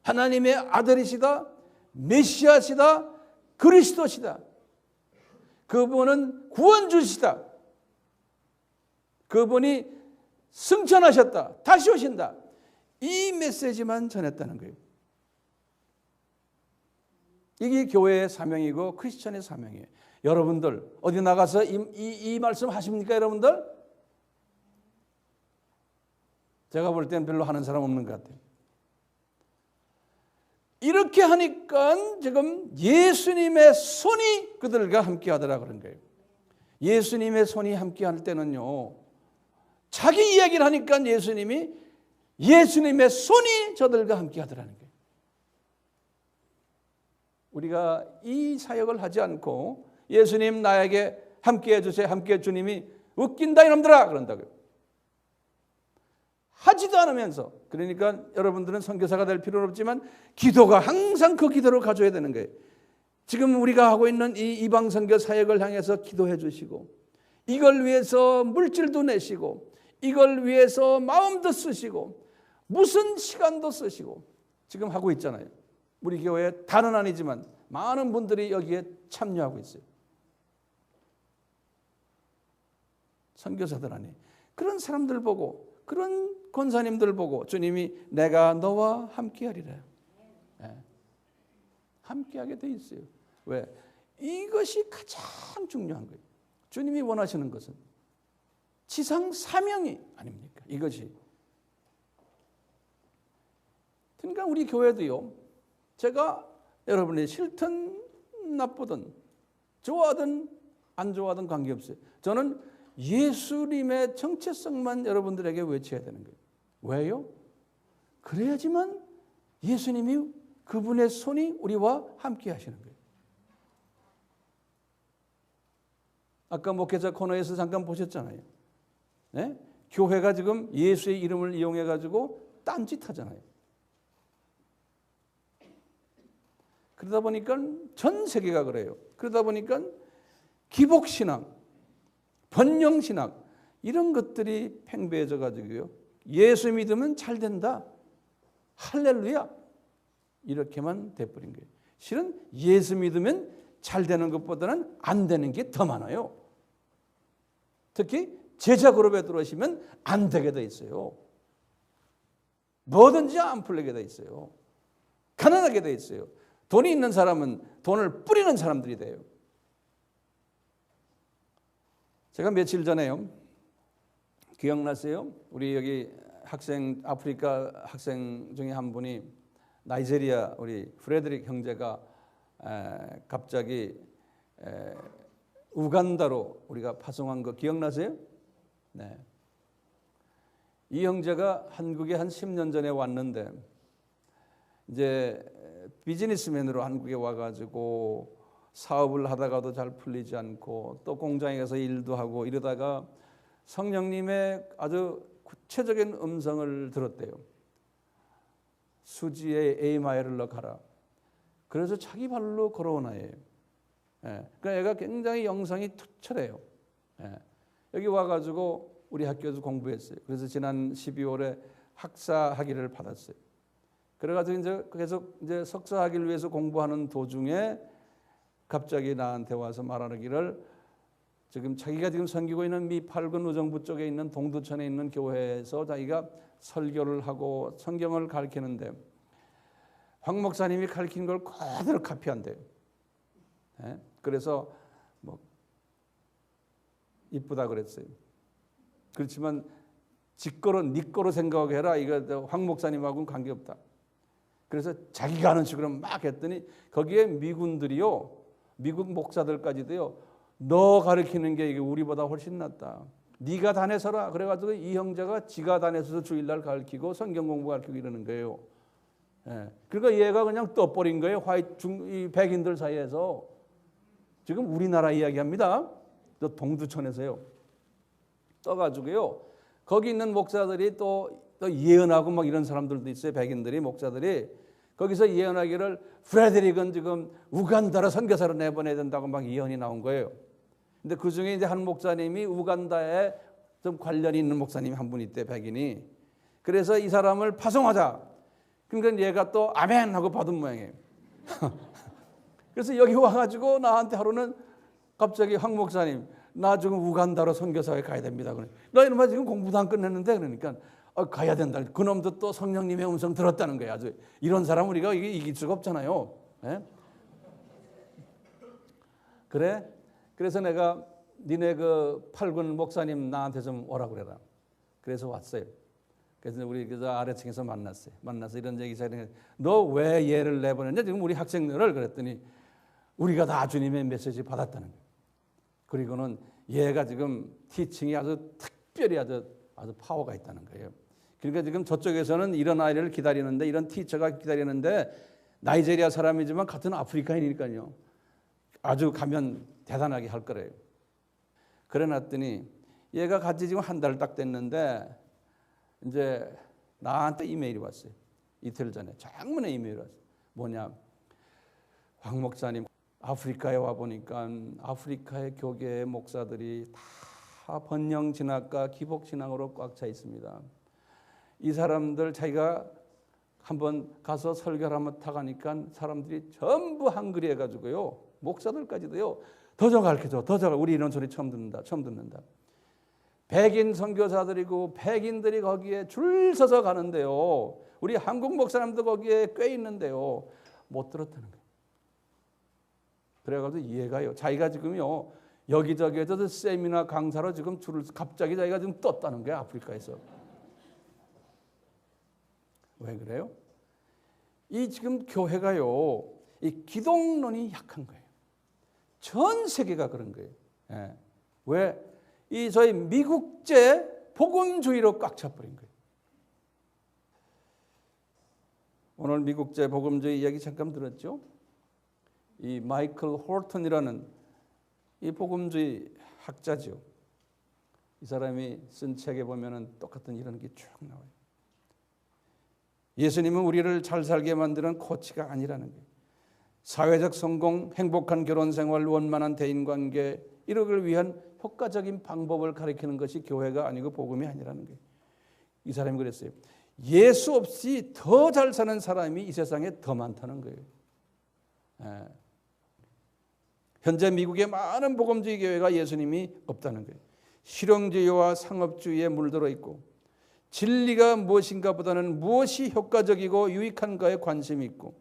하나님의 아들이시다. 메시아시다. 그리스도시다. 그분은 구원주시다. 그분이 승천하셨다. 다시 오신다. 이 메시지만 전했다는 거예요. 이게 교회의 사명이고 크리스천의 사명이에요. 여러분들 어디 나가서 이 말씀 하십니까? 여러분들? 제가 볼 때는 별로 하는 사람 없는 것 같아요. 이렇게 하니까 지금 예수님의 손이 그들과 함께 하더라 그런 거예요. 예수님의 손이 함께 할 때는요. 자기 이야기를 하니까 예수님의 손이 저들과 함께 하더라는 거예요. 우리가 이 사역을 하지 않고 예수님 나에게 함께 해주세요. 함께 주님이 웃긴다 이놈들아 그런다고요. 하지도 않으면서 그러니까 여러분들은 선교사가 될 필요는 없지만 기도가 항상 그 기도를 가져야 되는 거예요. 지금 우리가 하고 있는 이 이방 선교 사역을 향해서 기도해 주시고 이걸 위해서 물질도 내시고 이걸 위해서 마음도 쓰시고 무슨 시간도 쓰시고 지금 하고 있잖아요. 우리 교회 다는 아니지만 많은 분들이 여기에 참여하고 있어요. 선교사들 안에 그런 사람들 보고 그런 권사님들 보고 주님이 내가 너와 함께하리라. 네. 함께하게 돼 있어요. 왜? 이것이 가장 중요한 거예요. 주님이 원하시는 것은 지상 사명이 아닙니까? 이것이. 그러니까 우리 교회도요. 제가 여러분이 싫든 나쁘든 좋아하든 안 좋아하든 관계없어요. 저는 예수님의 정체성만 여러분들에게 외쳐야 되는 거예요. 왜요? 그래야지만 예수님이 그분의 손이 우리와 함께 하시는 거예요. 아까 목회자 코너에서 잠깐 보셨잖아요. 네? 교회가 지금 예수의 이름을 이용해 가지고 딴짓 하잖아요. 그러다 보니까 전 세계가 그래요. 그러다 보니까 기복신앙, 번영신앙 이런 것들이 팽배해져 가지고요. 예수 믿으면 잘 된다. 할렐루야. 이렇게만 돼버린 거예요. 실은 예수 믿으면 잘 되는 것보다는 안 되는 게 더 많아요. 특히 제자 그룹에 들어오시면 안 되게 돼 있어요. 뭐든지 안 풀리게 돼 있어요. 가난하게 돼 있어요. 돈이 있는 사람은 돈을 뿌리는 사람들이 돼요. 제가 며칠 전에요. 기억나세요? 우리 여기 학생, 아프리카 학생 중에 한 분이 나이지리아 우리 프레드릭 형제가 갑자기 우간다로 우리가 파송한 거 기억나세요? 네. 이 형제가 한국에 한 10년 전에 왔는데 이제 비즈니스맨으로 한국에 와가지고 사업을 하다가도 잘 풀리지 않고 또 공장에 가서 일도 하고 이러다가 성령님의 아주 구체적인 음성을 들었대요. 수지에 에이마일로 가라. 그래서 자기 발로 걸어온 아이예요. 그러니까 애가 굉장히 영성이 투철해요. 여기 와가지고 우리 학교에서 공부했어요. 그래서 지난 12월에 학사 학위를 받았어요. 그래가지고 이제 계속 이제 석사 학위를 위해서 공부하는 도중에 갑자기 나한테 와서 말하기를 지금 자기가 지금 섬기고 있는 미 8군 의정부 쪽에 있는 동두천에 있는 교회에서 자기가 설교를 하고 성경을 가르치는데 황 목사님이 가르친 걸 그대로 카피한대요. 그래서 뭐 이쁘다 그랬어요. 그렇지만 지거로 네 거로 생각해라. 이거 황 목사님하고는 관계없다. 그래서 자기가 하는 식으로 막 했더니 거기에 미군들이요. 미국 목사들까지도요. 너 가르치는 게 이게 우리보다 훨씬 낫다. 네가 다내서라. 그래가지고 이 형제가 지가 다내서 주일날 가르치고 성경 공부 가르치고 이러는 거예요. 그러니까 얘가 그냥 떠버린 거예요. 이 백인들 사이에서. 지금 우리나라 이야기합니다. 저 동두천에서요. 떠가지고요. 거기 있는 목사들이 또 예언하고 막 이런 사람들도 있어요. 백인들이 목사들이 거기서 예언하기를 프레드릭은 지금 우간다로 선교사로 내보내야 된다고 막 예언이 나온 거예요. 근데 그 중에 이제 한 목사님이 우간다에 좀 관련이 있는 목사님이 한 분 있대, 백인이. 그래서 이 사람을 파송하자. 그러니까 얘가 또 아멘 하고 받은 모양이에요. 그래서 여기 와가지고 나한테 하루는 갑자기 황 목사님, 나 지금 우간다로 선교사에 가야 됩니다. 그래. 나 이놈아 지금 공부도 안 끝냈는데 그러니까 가야 된다. 그놈도 또 성령님의 음성 들었다는 거야. 아주 이런 사람 우리가 이길 수가 없잖아요. 그래? 그래서 내가 니네 그 8군 목사님 나한테 좀 오라 그래라. 그래서 왔어요. 그래서 우리 그 아래층에서 만났어요. 만나서 이런 얘기 시작했는데 너 왜 얘를 내보냈냐? 지금 우리 학생들을 그랬더니 우리가 다 주님의 메시지 받았다는 거예요. 그리고는 얘가 지금 티칭이 아주 특별히 아주 파워가 있다는 거예요. 그러니까 지금 저쪽에서는 이런 아이를 기다리는데 이런 티처가 기다리는데 나이지리아 사람이지만 같은 아프리카인이니까요. 아주 가면 대단하게 할 거래요. 그래 놨더니 얘가 같이 지금 한 달 딱 됐는데 이제 나한테 이메일이 왔어요. 이틀 전에 장문의 이메일이 왔어요. 뭐냐? 황 목사님 아프리카에 와 보니까 아프리카의 교계 목사들이 다 번영 진학과 기복 신앙으로 꽉 차 있습니다. 이 사람들 자기가 한번 가서 설교를 한번 타가니까 사람들이 전부 한글이 해가지고요. 목사들까지도요. 더 좀 가르쳐줘. 더 좀 우리 이런 소리 처음 듣는다. 백인 선교사들이고 백인들이 거기에 줄 서서 가는데요. 우리 한국 목사님도 거기에 꽤 있는데요. 못 들었다는 거예요. 그래가지고 이해가요. 자기가 지금요. 여기저기에서 세미나 강사로 지금 줄을 갑자기 자기가 지금 떴다는 거야. 아프리카에서. 왜 그래요? 이 지금 교회가요. 이 기독론이 약한 거예요. 전 세계가 그런 거예요. 왜? 이 저희 미국제 복음주의로 꽉 차버린 거예요. 오늘 미국제 복음주의 이야기 잠깐 들었죠? 이 마이클 홀턴이라는 이 복음주의 학자죠. 이 사람이 쓴 책에 보면은 똑같은 이런 게 쭉 나와요. 예수님은 우리를 잘 살게 만드는 코치가 아니라는 거예요. 사회적 성공, 행복한 결혼생활, 원만한 대인관계 이를 위한 효과적인 방법을 가리키는 것이 교회가 아니고 복음이 아니라는 거예요. 이 사람이 그랬어요. 예수 없이 더 잘 사는 사람이 이 세상에 더 많다는 거예요. 현재 미국의 많은 복음주의 교회가 예수님이 없다는 거예요. 실용주의와 상업주의에 물들어 있고 진리가 무엇인가 보다는 무엇이 효과적이고 유익한가에 관심이 있고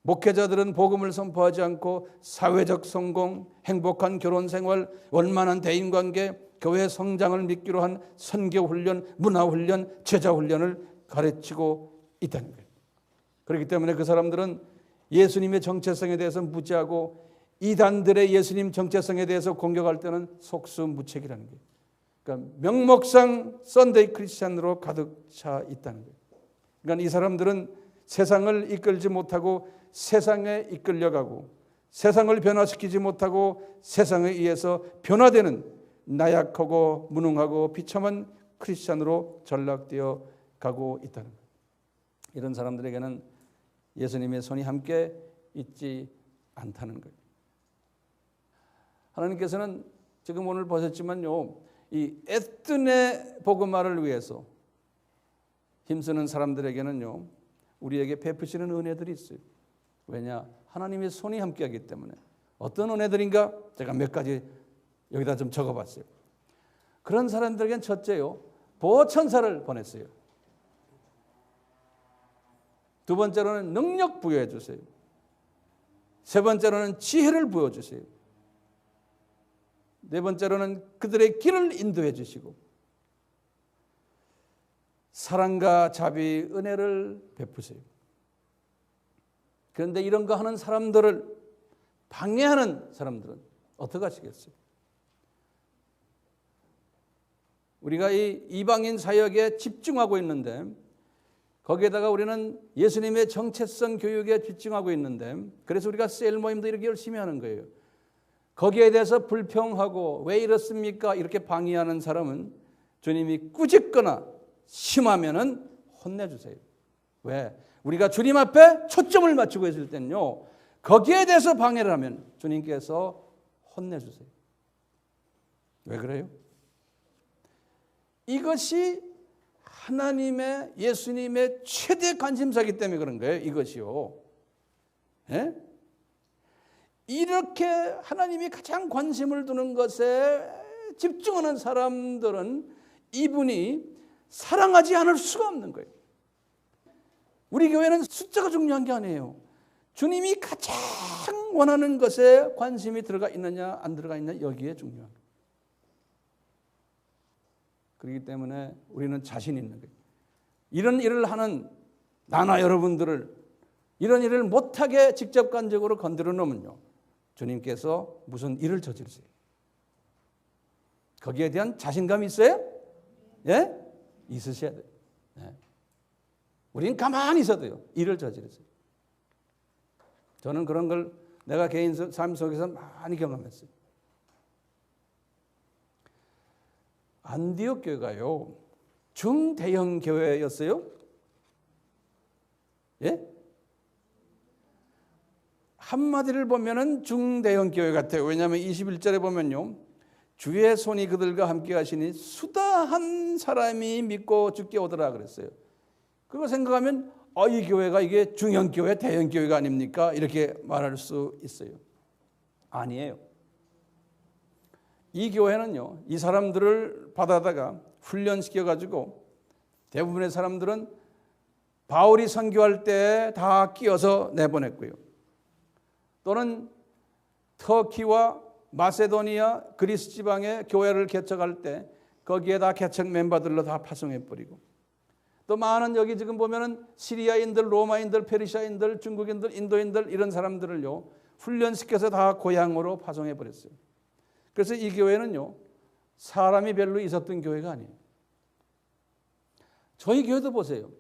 목회자들은 복음을 선포하지 않고 사회적 성공, 행복한 결혼생활, 원만한 대인관계, 교회 성장을 미끼로 한 선교훈련, 문화훈련, 제자훈련을 가르치고 있다는 거예요. 그렇기 때문에 그 사람들은 예수님의 정체성에 대해서 무지하고 이단들의 예수님 정체성에 대해서 공격할 때는 속수무책이라는 거예요. 그러니까 명목상 썬데이 크리스찬으로 가득 차 있다는 거예요. 그러니까 이 사람들은 세상을 이끌지 못하고 세상에 이끌려가고 세상을 변화시키지 못하고 세상에 의해서 변화되는 나약하고 무능하고 비참한 크리스찬으로 전락되어 가고 있다는 거예요. 이런 사람들에게는 예수님의 손이 함께 있지 않다는 거예요. 하나님께서는 지금 오늘 보셨지만요, 이 애뜻의 복음화를 위해서 힘쓰는 사람들에게는요, 우리에게 베푸시는 은혜들이 있어요. 왜냐? 하나님의 손이 함께하기 때문에. 어떤 은혜들인가? 제가 몇 가지 여기다 좀 적어봤어요. 그런 사람들에겐 첫째요, 보호천사를 보냈어요. 두 번째로는 능력 부여해 주세요. 세 번째로는 지혜를 부여주세요. 네 번째로는 그들의 길을 인도해 주시고 사랑과 자비, 은혜를 베푸세요. 그런데 이런 거 하는 사람들을 방해하는 사람들은 어떻게 하시겠어요? 우리가 이 이방인 사역에 집중하고 있는데 거기에다가 우리는 예수님의 정체성 교육에 집중하고 있는데 그래서 우리가 셀 모임도 이렇게 열심히 하는 거예요. 거기에 대해서 불평하고 왜 이렇습니까? 이렇게 방해하는 사람은 주님이 꾸짖거나 심하면은 혼내주세요. 왜? 우리가 주님 앞에 초점을 맞추고 있을 때는요, 거기에 대해서 방해를 하면 주님께서 혼내주세요. 왜 그래요? 이것이 하나님의 예수님의 최대 관심사이기 때문에 그런 거예요. 이것이요. 예? 이렇게 하나님이 가장 관심을 두는 것에 집중하는 사람들은 이분이 사랑하지 않을 수가 없는 거예요. 우리 교회는 숫자가 중요한 게 아니에요. 주님이 가장 원하는 것에 관심이 들어가 있느냐 안 들어가 있느냐 여기에 중요한 거예요. 그렇기 때문에 우리는 자신 있는 거예요. 이런 일을 하는 나나 여러분들을 이런 일을 못하게 직접간접으로 건드려 놓으면요, 주님께서 무슨 일을 저지르세요. 거기에 대한 자신감이 있어요? 예? 있으셔야 돼요. 예. 우린 가만히 있어도요, 일을 저지르세요. 저는 그런 걸 내가 개인 삶 속에서 많이 경험했어요. 안디옥 교회가요, 중대형 교회였어요. 예? 한마디를 보면은 중대형 교회 같아요. 왜냐하면 21절에 보면요, 주의 손이 그들과 함께 하시니 수다한 사람이 믿고 죽게 오더라 그랬어요. 그거 생각하면 이 교회가 이게 중형 교회, 대형 교회가 아닙니까? 이렇게 말할 수 있어요. 아니에요. 이 교회는요, 이 사람들을 받아다가 훈련시켜가지고 대부분의 사람들은 바울이 선교할 때 다 끼어서 내보냈고요. 또는 터키와 마세도니아, 그리스 지방에 교회를 개척할 때 거기에 다 개척 멤버들로 다 파송해버리고 또 많은 여기 지금 보면은 시리아인들, 로마인들, 페르시아인들, 중국인들, 인도인들 이런 사람들을요 훈련시켜서 다 고향으로 파송해버렸어요. 그래서 이 교회는요 사람이 별로 있었던 교회가 아니에요. 저희 교회도 보세요.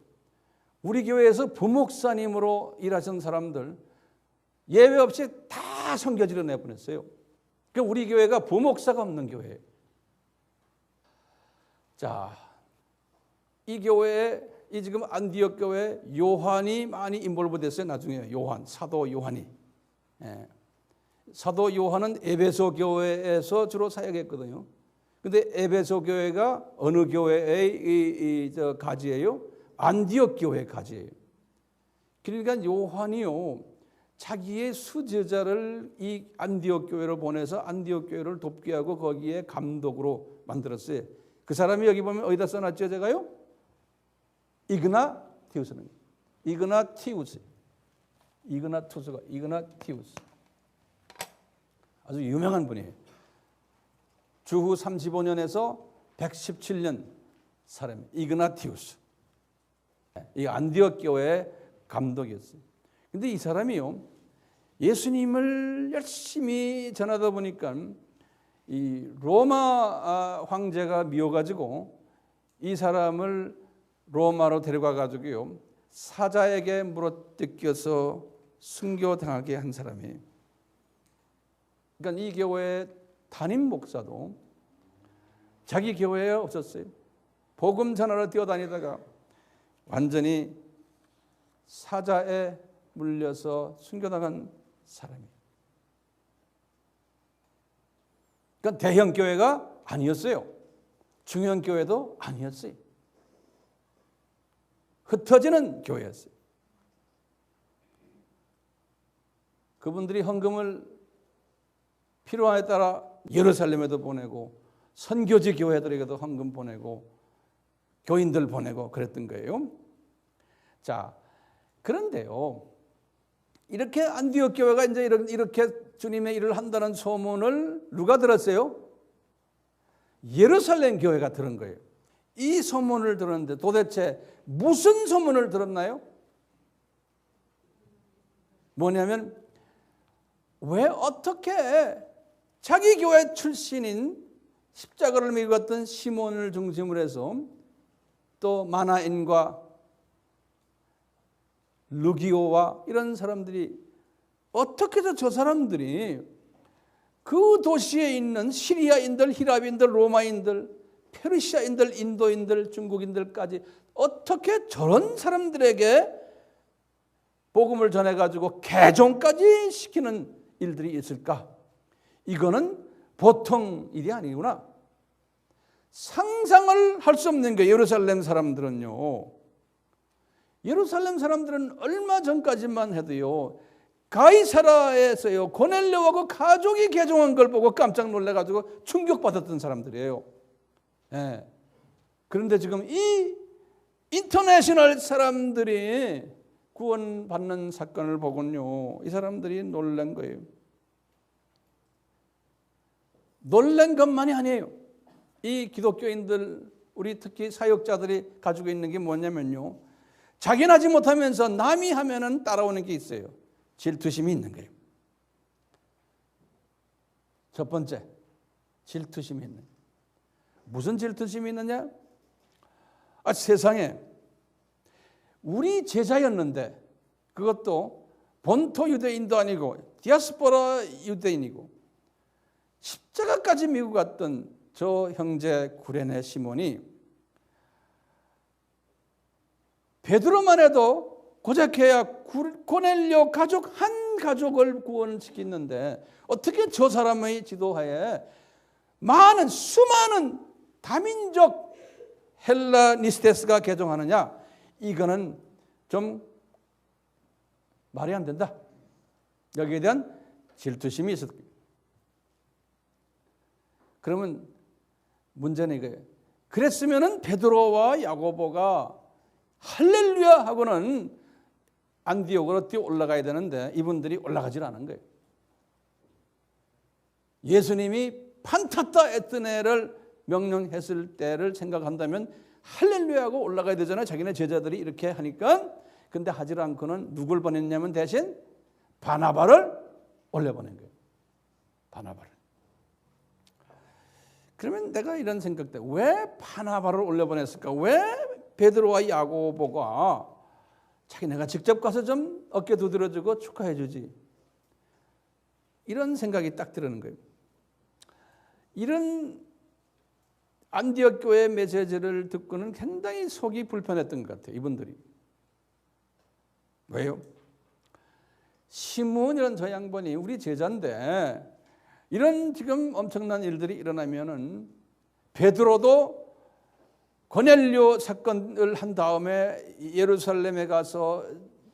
우리 교회에서 부목사님으로 일하신 사람들 예외 없이 다 선교지로 내보냈어요. 그러니까 우리 교회가 부목사가 없는 교회예요. 자, 이 교회에 이 지금 안디옥 교회 요한이 많이 인볼브 됐어요. 나중에 요한, 사도 요한이. 예. 사도 요한은 에베소 교회에서 주로 사역했거든요. 근데 에베소 교회가 어느 교회의 가지예요? 안디옥 교회 가지예요. 그러니까 요한이요, 자기의 수제자를 이 안디옥 교회로 보내서 안디옥 교회를 돕게 하고 거기에 감독으로 만들었어요. 그 사람이 여기 보면 어디다 써놨죠, 제가요? 이그나티우스는 이그나티우스 아주 유명한 분이에요. 주후 35년에서 117년 사람 이그나티우스. 이 안디옥 교회의 감독이었어요. 근데 이 사람이요, 예수님을 열심히 전하다 보니까 이 로마 황제가 미워가지고 이 사람을 로마로 데려가 가지고요, 사자에게 물어뜯겨서 순교당하게 한 사람이에요. 그러니까 이 교회의 담임 목사도 자기 교회에 없었어요. 복음 전하러 뛰어다니다가 완전히 사자에 물려서 순교당한 사람이에요. 그러니까 대형 교회가 아니었어요. 중형 교회도 아니었어요. 흩어지는 교회였어요. 그분들이 헌금을 필요에 따라 예루살렘에도 보내고 선교지 교회들에게도 헌금 보내고 교인들 보내고 그랬던 거예요. 자, 그런데요, 이렇게 안디옥 교회가 이제 이렇게 주님의 일을 한다는 소문을 누가 들었어요? 예루살렘 교회가 들은 거예요. 이 소문을 들었는데 도대체 무슨 소문을 들었나요? 뭐냐면, 왜 어떻게 자기 교회 출신인 십자가를 메고 갔던 시몬을 중심으로 해서 또 마나엔과 루기오와 이런 사람들이 어떻게 해서 저 사람들이 그 도시에 있는 시리아인들, 히랍인들, 로마인들, 페르시아인들, 인도인들, 중국인들까지 어떻게 저런 사람들에게 복음을 전해가지고 개종까지 시키는 일들이 있을까? 이거는 보통 일이 아니구나. 상상을 할 수 없는 거예요. 예루살렘 사람들은요. 예루살렘 사람들은 얼마 전까지만 해도요, 가이사라에서요, 고넬료하고 가족이 개종한 걸 보고 깜짝 놀라가지고 충격받았던 사람들이에요. 예. 그런데 지금 이 인터내셔널 사람들이 구원받는 사건을 보고는요, 이 사람들이 놀란 거예요. 놀란 것만이 아니에요. 이 기독교인들, 우리 특히 사역자들이 가지고 있는 게 뭐냐면요, 자기는 하지 못하면서 남이 하면은 따라오는 게 있어요. 질투심이 있는 거예요. 첫 번째, 질투심이 있는 거예요. 무슨 질투심이 있느냐? 세상에 우리 제자였는데, 그것도 본토 유대인도 아니고 디아스포라 유대인이고 십자가까지 미고 갔던 저 형제 구레네 시몬이 베드로만 해도 고작해야 고넬료 가족 한 가족을 구원시켰는데 어떻게 저 사람의 지도하에 수많은 다민족 헬라니스테스가 개종하느냐? 이거는 좀 말이 안 된다. 여기에 대한 질투심이 있었다. 그러면 문제는 이거예요. 그랬으면은 베드로와 야고보가 할렐루야 하고는 안디옥으로 뛰어 올라가야 되는데 이분들이 올라가질 않은 거예요. 예수님이 판타타 에트네를 명령했을 때를 생각한다면 할렐루야 하고 올라가야 되잖아요. 자기네 제자들이 이렇게 하니까. 근데 하질 않고는 누굴 보냈냐면 대신 바나바를 올려보낸 거예요. 바나바를. 그러면 내가 이런 생각 때 왜 바나바를 올려보냈을까? 왜 베드로와 야고보가 자기네가 직접 가서 좀 어깨 두드려주고 축하해 주지? 이런 생각이 딱 드는 거예요. 이런 안디옥 교회 메시지를 듣고는 상당히 속이 불편했던 것 같아요. 이분들이. 왜요? 시므온이라는 저 양반이 우리 제자인데 이런 지금 엄청난 일들이 일어나면은 베드로도 고넬료 사건을 한 다음에 예루살렘에 가서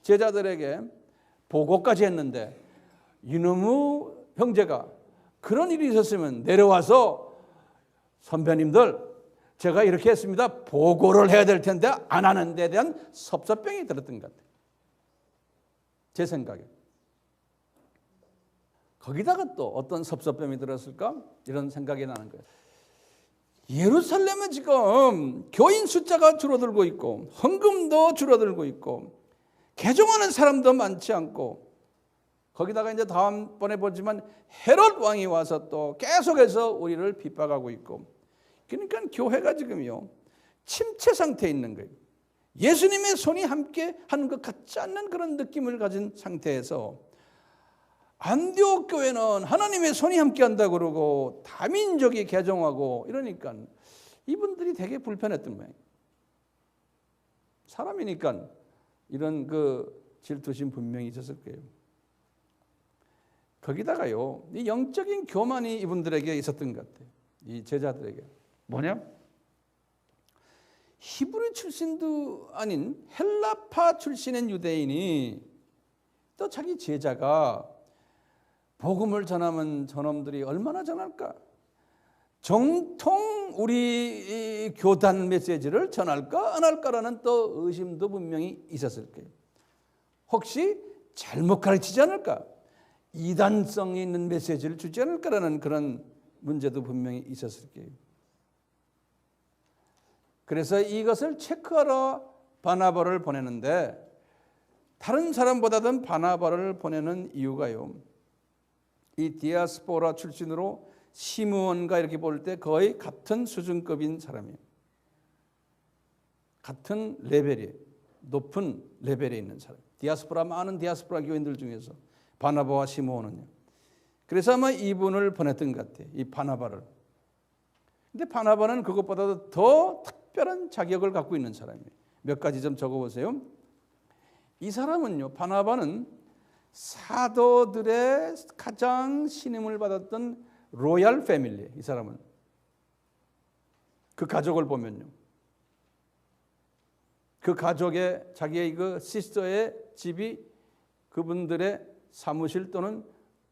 제자들에게 보고까지 했는데 이놈의 형제가 그런 일이 있었으면 내려와서 선배님들 제가 이렇게 했습니다. 보고를 해야 될 텐데 안 하는 데 대한 섭섭병이 들었던 것 같아요. 제 생각에. 거기다가 또 어떤 섭섭병이 들었을까? 이런 생각이 나는 거예요. 예루살렘은 지금 교인 숫자가 줄어들고 있고 헌금도 줄어들고 있고 개종하는 사람도 많지 않고 거기다가 이제 다음번에 보지만 헤롯 왕이 와서 또 계속해서 우리를 핍박하고 있고 그러니까 교회가 지금요 침체 상태에 있는 거예요. 예수님의 손이 함께 하는 것 같지 않는 그런 느낌을 가진 상태에서 안디옥 교회는 하나님의 손이 함께 한다고 그러고 다민족이 개종하고 이러니까 이분들이 되게 불편했던 모양이에요. 사람이니까 이런 그 질투심 분명히 있었을 거예요. 거기다가요 이 영적인 교만이 이분들에게 있었던 것 같아요. 이 제자들에게. 뭐냐? 히브리 출신도 아닌 헬라파 출신의 유대인이 또 자기 제자가 복음을 전하면 저놈들이 얼마나 전할까? 정통 우리 교단 메시지를 전할까 안 할까라는 또 의심도 분명히 있었을 거예요. 혹시 잘못 가르치지 않을까? 이단성이 있는 메시지를 주지 않을까라는 그런 문제도 분명히 있었을 거예요. 그래서 이것을 체크하러 바나바를 보내는데 다른 사람보다는 바나바를 보내는 이유가요. 이 디아스포라 출신으로 시므온과 이렇게 볼 때 거의 같은 수준급인 사람이에요. 같은 레벨이 높은 레벨에 있는 사람. 디아스포라 많은 디아스포라 교인들 중에서 바나바와 시므온은요. 그래서 아마 이분을 보냈던 것 같아요. 이 바나바를. 근데 바나바는 그것보다도 더 특별한 자격을 갖고 있는 사람이에요. 몇 가지 좀 적어보세요. 이 사람은요, 바나바는 사도들의 가장 신임을 받았던 로얄 패밀리. 이 사람은 그 가족을 보면요, 그 가족의 자기의 그 시스터의 집이 그분들의 사무실 또는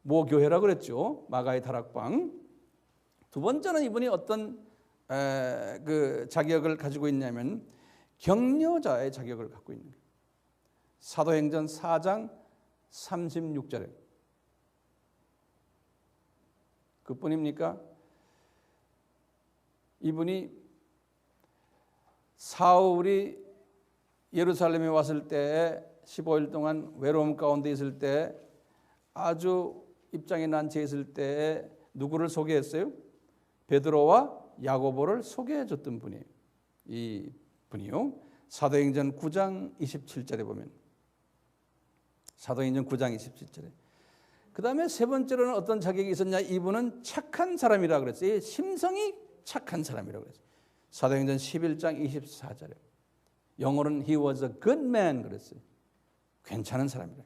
모교회라고 그랬죠. 마가의 다락방. 두 번째는 이분이 어떤 그 자격을 가지고 있냐면 격려자의 자격을 갖고 있는 거예요. 사도행전 4장 36절에 그뿐입니까? 이분이 사울이 예루살렘에 왔을 때 15일 동안 외로움 가운데 있을 때 아주 입장이 난처해 있을 때 누구를 소개했어요? 베드로와 야고보를 소개해 줬던 분이에요. 이 분이요. 사도행전 9장 27절에 보면 사도행전 9장 27절에 그 다음에 세 번째로는 어떤 자격이 있었냐? 이분은 착한 사람이라고 그랬어요. 심성이 착한 사람이라고 그랬어요. 사도행전 11장 24절에 영어로는 he was a good man 그랬어요. 괜찮은 사람이라.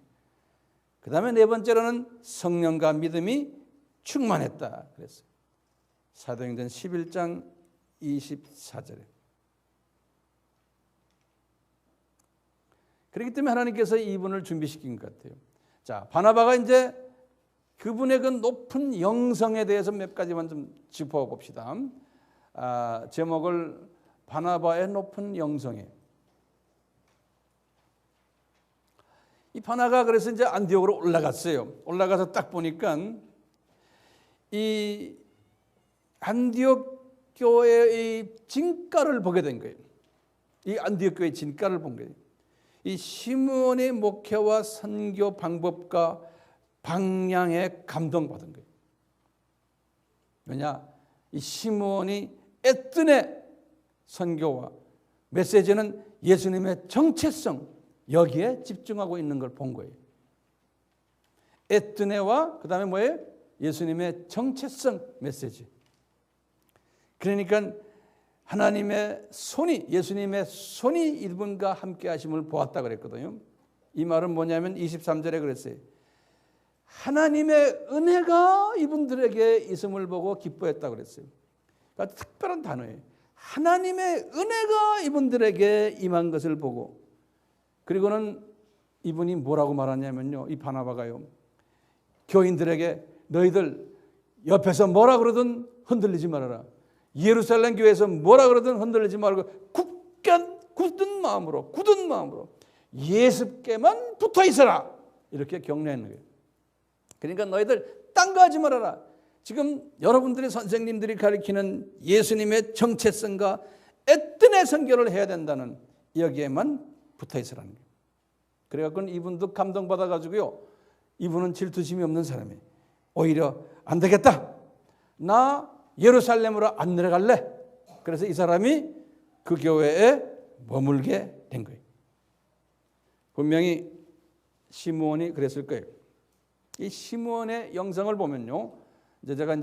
그 다음에 네 번째로는 성령과 믿음이 충만했다 그랬어요. 사도행전 11장 24절에. 그렇기 때문에 하나님께서 이분을 준비시킨 것 같아요. 자, 바나바가 이제 그분의 그 높은 영성에 대해서 몇 가지만 좀 짚어봅시다. 제목을 바나바의 높은 영성에. 이 바나가 그래서 이제 안디옥으로 올라갔어요. 올라가서 딱 보니까 이 안디옥 교회의 진가를 보게 된 거예요. 이 안디옥 교회의 진가를 본 거예요. 이 시므온의 목회와 선교 방법과 방향에 감동받은 거예요. 왜냐? 이 시므온이 애뜻의 선교와 메시지는 예수님의 정체성 여기에 집중하고 있는 걸 본 거예요. 애뜻네와 그 다음에 뭐예요? 예수님의 정체성 메시지. 그러니까 하나님의 손이 예수님의 손이 이분과 함께 하심을 보았다 그랬거든요. 이 말은 뭐냐면 23절에 그랬어요. 하나님의 은혜가 이분들에게 있음을 보고 기뻐했다고 그랬어요. 그러니까 특별한 단어예요. 하나님의 은혜가 이분들에게 임한 것을 보고, 그리고는 이분이 뭐라고 말하냐면요, 이 바나바가요, 교인들에게 너희들 옆에서 뭐라 그러든 흔들리지 말아라. 예루살렘 교회에서 뭐라 그러든 흔들리지 말고 굳은 마음으로 예수께만 붙어 있어라. 이렇게 격려하는 거예요. 그러니까 너희들 딴 거 하지 말아라. 지금 여러분들의 선생님들이 가르치는 예수님의 정체성과 애뜻의 선교를 해야 된다는 여기에만 붙어 있으라는 거예요. 그래갖고 이분도 감동받아가지고요, 이분은 질투심이 없는 사람이에요. 오히려 안 되겠다, 나 예루살렘으로 안 내려갈래. 그래서 이 사람이 그 교회에 머물게 된 거예요. 분명히 시므온이 그랬을 거예요. 이 시므온의 영성을 보면요, 제가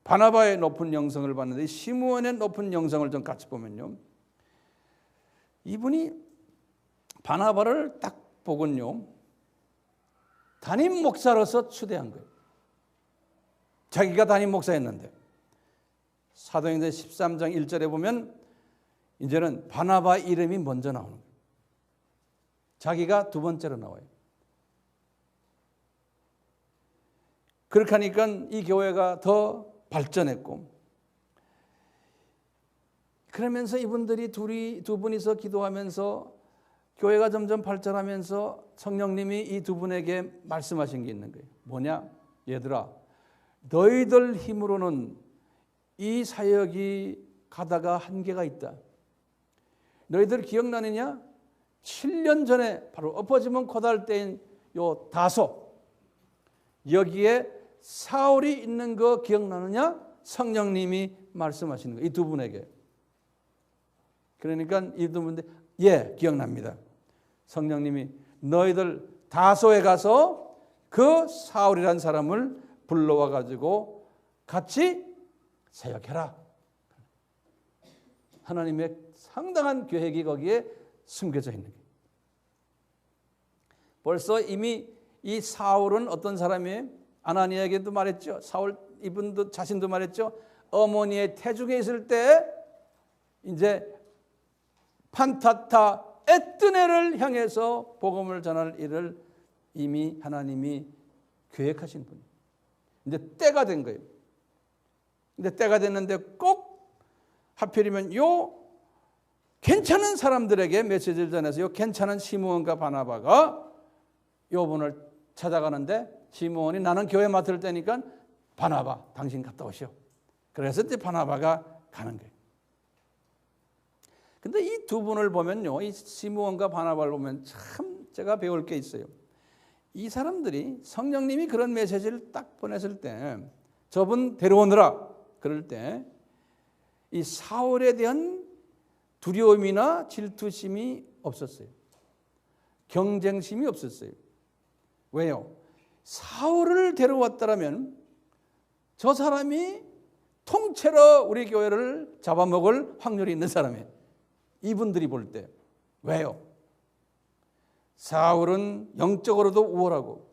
바나바의 높은 영성을 봤는데 시므온의 높은 영성을 좀 같이 보면요, 이분이 바나바를 딱 보군요, 담임 목사로서 추대한 거예요. 자기가 담임 목사였는데 사도행전 13장 1절에 보면 이제는 바나바 이름이 먼저 나오는 거예요. 자기가 두 번째로 나와요. 그렇게 하니까 이 교회가 더 발전했고, 그러면서 이분들이 두 분이서 기도하면서 교회가 점점 발전하면서 성령님이 이 두 분에게 말씀하신 게 있는 거예요. 뭐냐? 얘들아, 너희들 힘으로는 이 사역이 가다가 한계가 있다. 너희들 기억나느냐? 7년 전에 바로 엎어지면 고달 때인 요 다소, 여기에 사울이 있는 거 기억나느냐? 성령님이 말씀하시는 거예요, 이 두 분에게. 그러니까 이 두 분들, 예, 기억납니다. 성령님이 너희들 다소에 가서 그 사울이라는 사람을 불러와 가지고 같이 사역해라. 하나님의 상당한 계획이 거기에 숨겨져 있는 거예요. 벌써 이미 이 사울은 어떤 사람이에요? 아나니아에게도 말했죠. 사울 이분도 자신도 말했죠. 어머니의 태중에 있을 때 이제 판타타 에뜨네를 향해서 복음을 전할 일을 이미 하나님이 계획하신 분이에요. 이제 때가 된 거예요. 근데 때가 됐는데 꼭 하필이면 요 괜찮은 사람들에게 메시지를 전해서 요 괜찮은 시므온과 바나바가 요분을 찾아가는데, 시므온이 나는 교회 맡을 때니까 바나바 당신 갔다 오시오. 그래서 이제 바나바가 가는 거예요. 근데 이 두 분을 보면요, 이 시므온과 바나바를 보면 참 제가 배울 게 있어요. 이 사람들이 성령님이 그런 메시지를 딱 보냈을 때, 저분 데려오느라 그럴 때 이 사울에 대한 두려움이나 질투심이 없었어요. 경쟁심이 없었어요. 왜요? 사울을 데려왔다라면 저 사람이 통째로 우리 교회를 잡아먹을 확률이 있는 사람이에요. 이분들이 볼 때. 왜요? 사울은 영적으로도 우월하고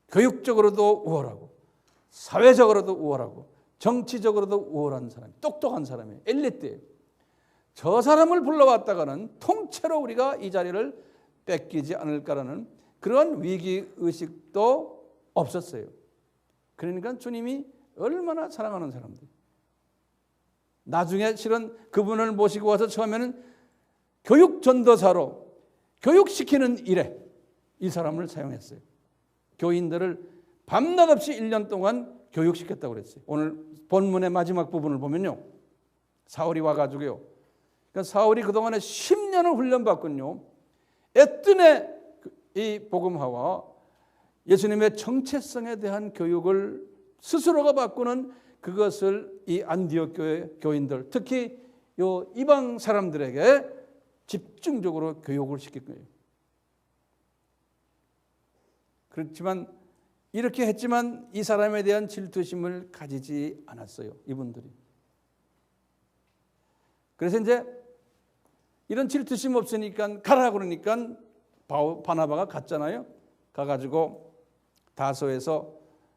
교육적으로도 우월하고 사회적으로도 우월하고 정치적으로도 우월한 사람, 똑똑한 사람이에요. 엘리트예요. 저 사람을 불러왔다가는 통째로 우리가 이 자리를 뺏기지 않을까라는 그런 위기의식도 없었어요. 그러니까 주님이 얼마나 사랑하는 사람들. 나중에 실은 그분을 모시고 와서 처음에는 교육전도사로 교육시키는 일에 이 사람을 사용했어요. 교인들을 밤낮 없이 1년 동안 교육시켰다고 그랬어요. 오늘 본문의 마지막 부분을 보면요, 사울이 와가지고요, 그러니까 사울이 그동안에 10년을 훈련받군요, 애뜻의 이 복음화와 예수님의 정체성에 대한 교육을 스스로가 바꾸는 그것을 이 안디옥 교회 교인들, 특히 요 이방 사람들에게 집중적으로 교육을 시킬 거예요. 그렇지만 이렇게 했지만 이 사람에 대한 질투심을 가지지 않았어요, 이분들이. 그래서 이제 이런 질투심 없으니까 가라 그러니까 바나바가 갔잖아요. 가가지고 다소에서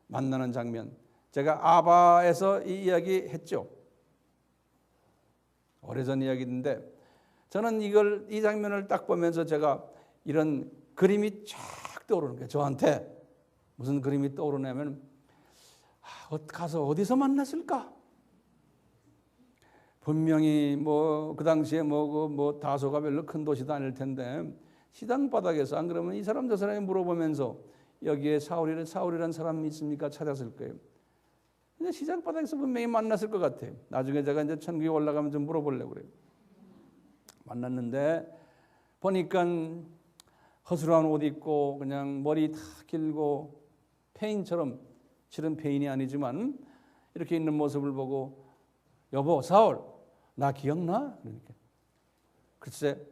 만나는 장면, 제가 아바에서 이 이야기 했죠. 오래전 이야기인데 저는 이 장면을 딱 보면서 제가 이런 그림이 쫙 떠오르는 거예요. 저한테 무슨 그림이 떠오르냐면 가서 어디서 만났을까? 분명히 그 당시에 다소가 별로 큰 도시도 아닐 텐데 시장 바닥에서, 안 그러면 이 사람 저 사람이 물어보면서 여기에 사울이라는 사람이 있습니까? 찾았을 거예요. 근데 시장 바닥에서 분명히 만났을 것 같아요. 나중에 제가 이제 천국에 올라가면 좀 물어보려고 그래요. 만났는데 보니까 허술한 옷 입고 그냥 머리 다 길고 페인처럼, 실은 페인이 아니지만 이렇게 있는 모습을 보고 여보 사울 나 기억나? 그러니까 글쎄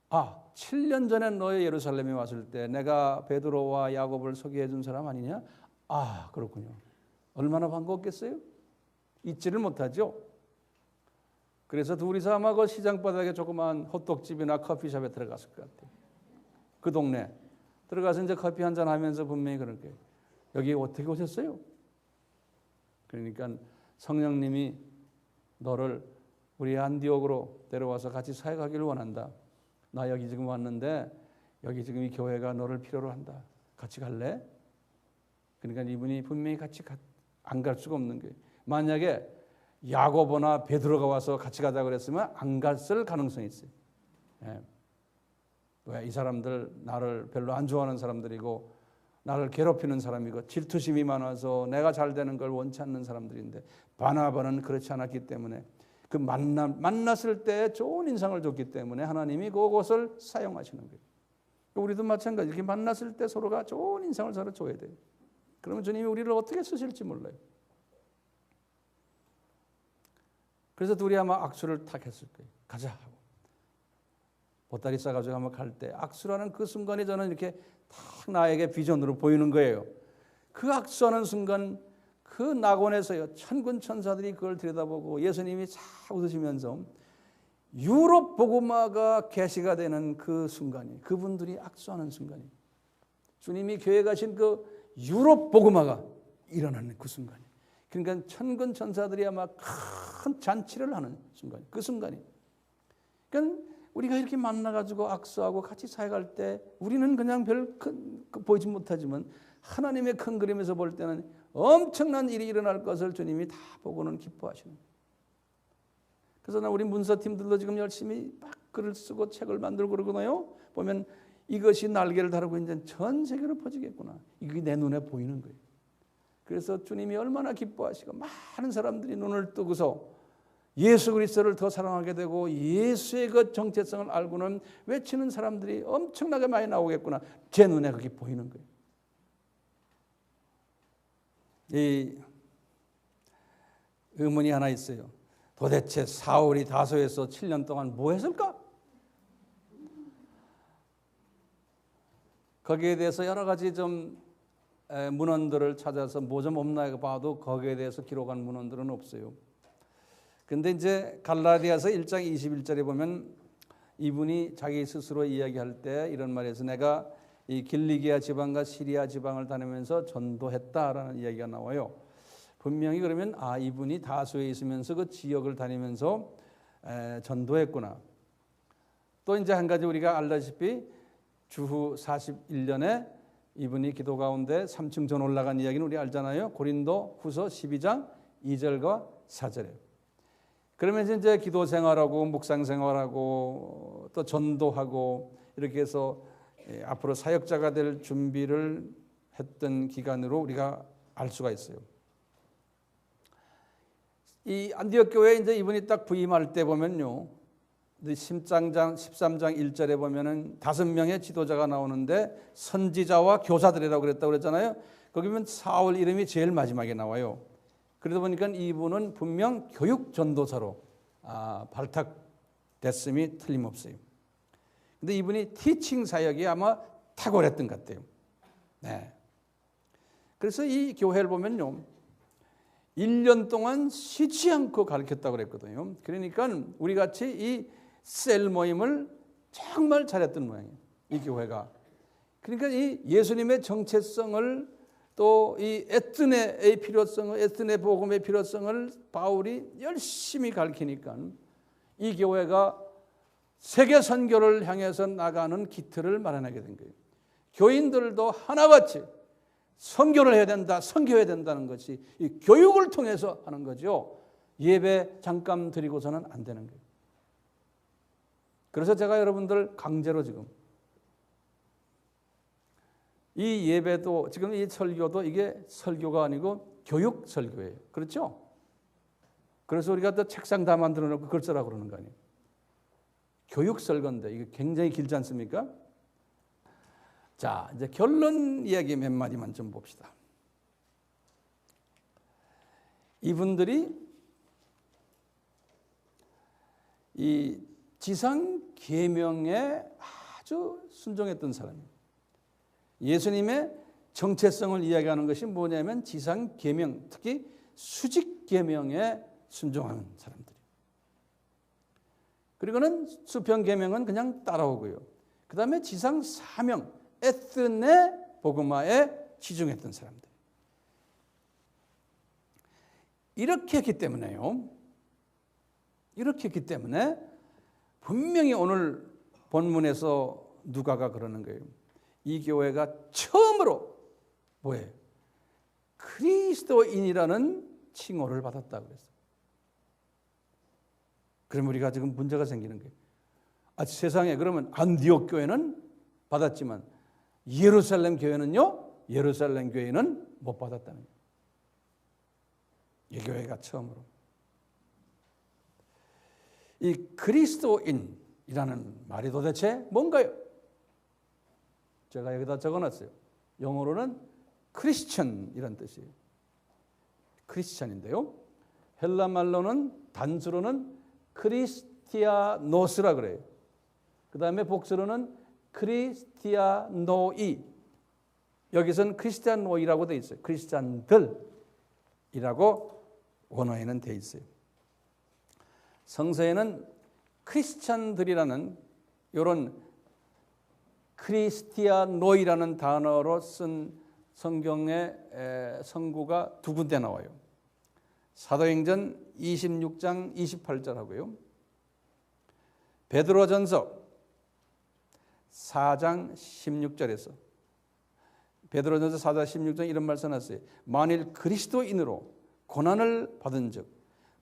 7년 전에 너의 예루살렘에 왔을 때 내가 베드로와 야곱을 소개해 준 사람 아니냐? 그렇군요. 얼마나 반가웠겠어요? 잊지를 못하죠. 그래서 둘이서 아마 그 시장 바닥에 조그만 호떡집이나 커피숍에 들어갔을 것 같아요. 그 동네 들어가서 이제 커피 한잔 하면서 분명히 그럴 거예요. 여기 어떻게 오셨어요? 그러니까 성령님이 너를 우리 안디옥으로 데려와서 같이 사역하기를 원한다. 나 여기 지금 왔는데 여기 지금 이 교회가 너를 필요로 한다. 같이 갈래? 그러니까 이분이 분명히 같이 안 갈 수가 없는 거예요. 만약에 야고보나 베드로가 와서 같이 가자 그랬으면 안 갔을 가능성이 있어요. 왜? 이 사람들 나를 별로 안 좋아하는 사람들이고 나를 괴롭히는 사람이고 질투심이 많아서 내가 잘 되는 걸 원치 않는 사람들인데 바나바는 그렇지 않았기 때문에 그 만났을 때 좋은 인상을 줬기 때문에 하나님이 그것을 사용하시는 거예요. 우리도 마찬가지. 이렇게 만났을 때 서로가 좋은 인상을 서로 줘야 돼요. 그러면 주님이 우리를 어떻게 쓰실지 몰라요. 그래서 둘이 아마 악수를 탁 했을 거예요. 가자 하고 보따리 싸가지고 한번 갈 때 악수라는 그 순간이 저는 이렇게 딱 나에게 비전으로 보이는 거예요. 그 악수하는 순간 그 낙원에서요 천군 천사들이 그걸 들여다보고 예수님이 싹 웃으시면서 유럽 복음화가 계시가 되는 그 순간이, 그분들이 악수하는 순간이, 주님이 교회 가신 그 유럽 복음화가 일어나는 그 순간이, 그러니까 천군 천사들이 아마 큰 잔치를 하는 순간, 그 순간이. 그러니까 우리가 이렇게 만나가지고 악수하고 같이 사역할 때 우리는 그냥 별 큰 보이지 못하지만 하나님의 큰 그림에서 볼 때는 엄청난 일이 일어날 것을 주님이 다 보고는 기뻐하시는 거예요. 그래서 우리 문서팀들도 지금 열심히 막 글을 쓰고 책을 만들고 그러거든요. 보면 이것이 날개를 다루고 이제 전 세계로 퍼지겠구나. 이게 내 눈에 보이는 거예요. 그래서 주님이 얼마나 기뻐하시고 많은 사람들이 눈을 뜨고서 예수 그리스도를 더 사랑하게 되고 예수의 그 정체성을 알고는 외치는 사람들이 엄청나게 많이 나오겠구나. 제 눈에 그게 보이는 거예요. 이 의문이 하나 있어요. 도대체 사울이 다소에서 7년 동안 뭐 했을까? 거기에 대해서 여러 가지 좀 문헌들을 찾아서 뭐 좀 없나 봐도 거기에 대해서 기록한 문헌들은 없어요. 근데 이제 갈라디아서 1장 21절에 보면 이분이 자기 스스로 이야기할 때 이런 말에서 내가 이 길리기아 지방과 시리아 지방을 다니면서 전도했다라는 이야기가 나와요. 분명히 그러면 이분이 다소에 있으면서 그 지역을 다니면서 전도했구나. 또 이제 한 가지 우리가 알다시피 주후 41년에 이분이 기도 가운데 3층 전 올라간 이야기는 우리 알잖아요. 고린도 후서 12장 2절과 4절에. 그러면서 이제 기도 생활하고 묵상 생활하고 또 전도하고 이렇게 해서 앞으로 사역자가 될 준비를 했던 기간으로 우리가 알 수가 있어요. 이 안디옥 교회에 이제 이분이 딱 부임할 때 보면요. 13장 1절에 보면은 5명의 지도자가 나오는데 선지자와 교사들이라고 그랬잖아요. 거기 보면 사울 이름이 제일 마지막에 나와요. 그러다 보니까 이분은 분명 교육 전도사로 발탁됐음이 틀림없어요. 근데 이분이 티칭 사역이 아마 탁월했던 것 같아요. 네. 그래서 이 교회를 보면요. 1년 동안 쉬지 않고 가르쳤다고 그랬거든요. 그러니까 우리 같이 이 셀 모임을 정말 잘했던 모양이에요. 이 교회가. 그러니까 이 예수님의 정체성을 또 이 에스네의 필요성을, 에스네 복음의 필요성을 바울이 열심히 가르치니까 이 교회가 세계 선교를 향해서 나가는 기틀을 마련하게 된 거예요. 교인들도 하나같이 선교를 해야 된다, 선교해야 된다는 것이 이 교육을 통해서 하는 거죠. 예배 잠깐 드리고서는 안 되는 거예요. 그래서 제가 여러분들 강제로 지금 이 예배도 지금 이 설교도 이게 설교가 아니고 교육 설교예요. 그렇죠? 그래서 우리가 또 책상 다 만들어 놓고 그걸 쓰라고 그러는 거 아니에요. 교육 설교인데 이게 굉장히 길지 않습니까? 자, 이제 결론 이야기 몇 마디만 좀 봅시다. 이분들이 이 지상 계명에 아주 순종했던 사람이에요. 예수님의 정체성을 이야기하는 것이 뭐냐면 지상 계명, 특히 수직 계명에 순종하는 사람들이에요. 그리고는 수평 계명은 그냥 따라오고요. 그 다음에 지상 사명, 에스네 복음화에 치중했던 사람들. 이렇게 했기 때문에요. 이렇게 했기 때문에 분명히 오늘 본문에서 누가가 그러는 거예요. 이 교회가 처음으로 뭐예요? 그리스도인이라는 칭호를 받았다고 그랬어요. 그럼 우리가 지금 문제가 생기는 거예요. 세상에 그러면 안디옥 교회는 받았지만 예루살렘 교회는요? 예루살렘 교회는 못 받았다는 거예요. 이 교회가 처음으로. 이 그리스도인이라는 말이 도대체 뭔가요? 제가 여기다 적어놨어요. 영어로는 크리스천이라는 뜻이에요. 크리스천인데요. 헬라 말로는 단수로는 크리스티아노스라 그래요. 그 다음에 복수로는 크리스티아노이. 여기서는 크리스티아노이라고 되어 있어요. 크리스찬들이라고 원어에는 되어 있어요. 성서에는 크리스찬들이라는 이런 크리스티아노이라는 단어로 쓴 성경의 성구가 두 군데 나와요. 사도행전 26장 28절하고요. 베드로전서 4장 16절에서 베드로전서 4장 16절 이런 말씀 하셨어요. 만일 그리스도인으로 고난을 받은 즉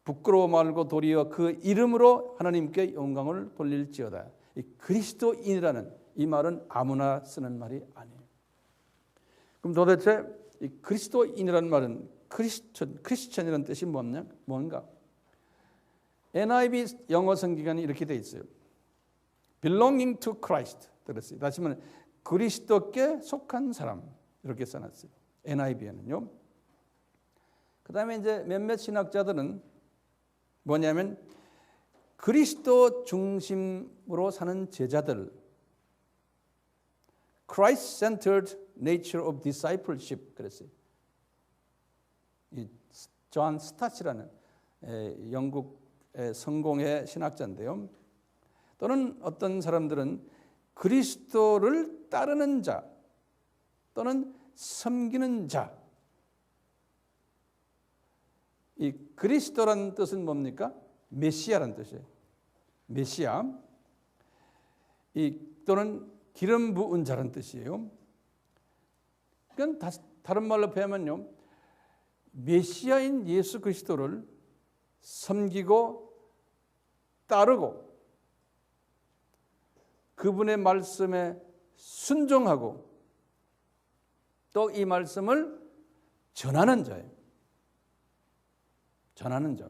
부끄러워 말고 도리어 그 이름으로 하나님께 영광을 돌릴지어다. 이 그리스도인이라는 이 말은 아무나 쓰는 말이 아니에요. 그럼 도대체 이 그리스도인이라는 말은 크리스천이라는 뜻이 뭔가? NIV 영어 성경에는 이렇게 되어 있어요. belonging to Christ. 그랬어요. 다시 말하면 그리스도께 속한 사람 이렇게 써놨어요. NIV에는요. 그 다음에 이제 몇몇 신학자들은 뭐냐면 그리스도 중심으로 사는 제자들, Christ-centered nature of discipleship 그랬어요. 이 존 스타치라는 영국 성공의 신학자인데요. 또는 어떤 사람들은 그리스도를 따르는 자 또는 섬기는 자. 이 그리스도라는 뜻은 뭡니까? 메시아라는 뜻이에요. 메시아. 이 또는 기름 부은 자라는 뜻이에요. 그러니까 다른 말로 표현하면요. 메시아인 예수 그리스도를 섬기고 따르고 그분의 말씀에 순종하고 또 이 말씀을 전하는 자예요. 전하는 자.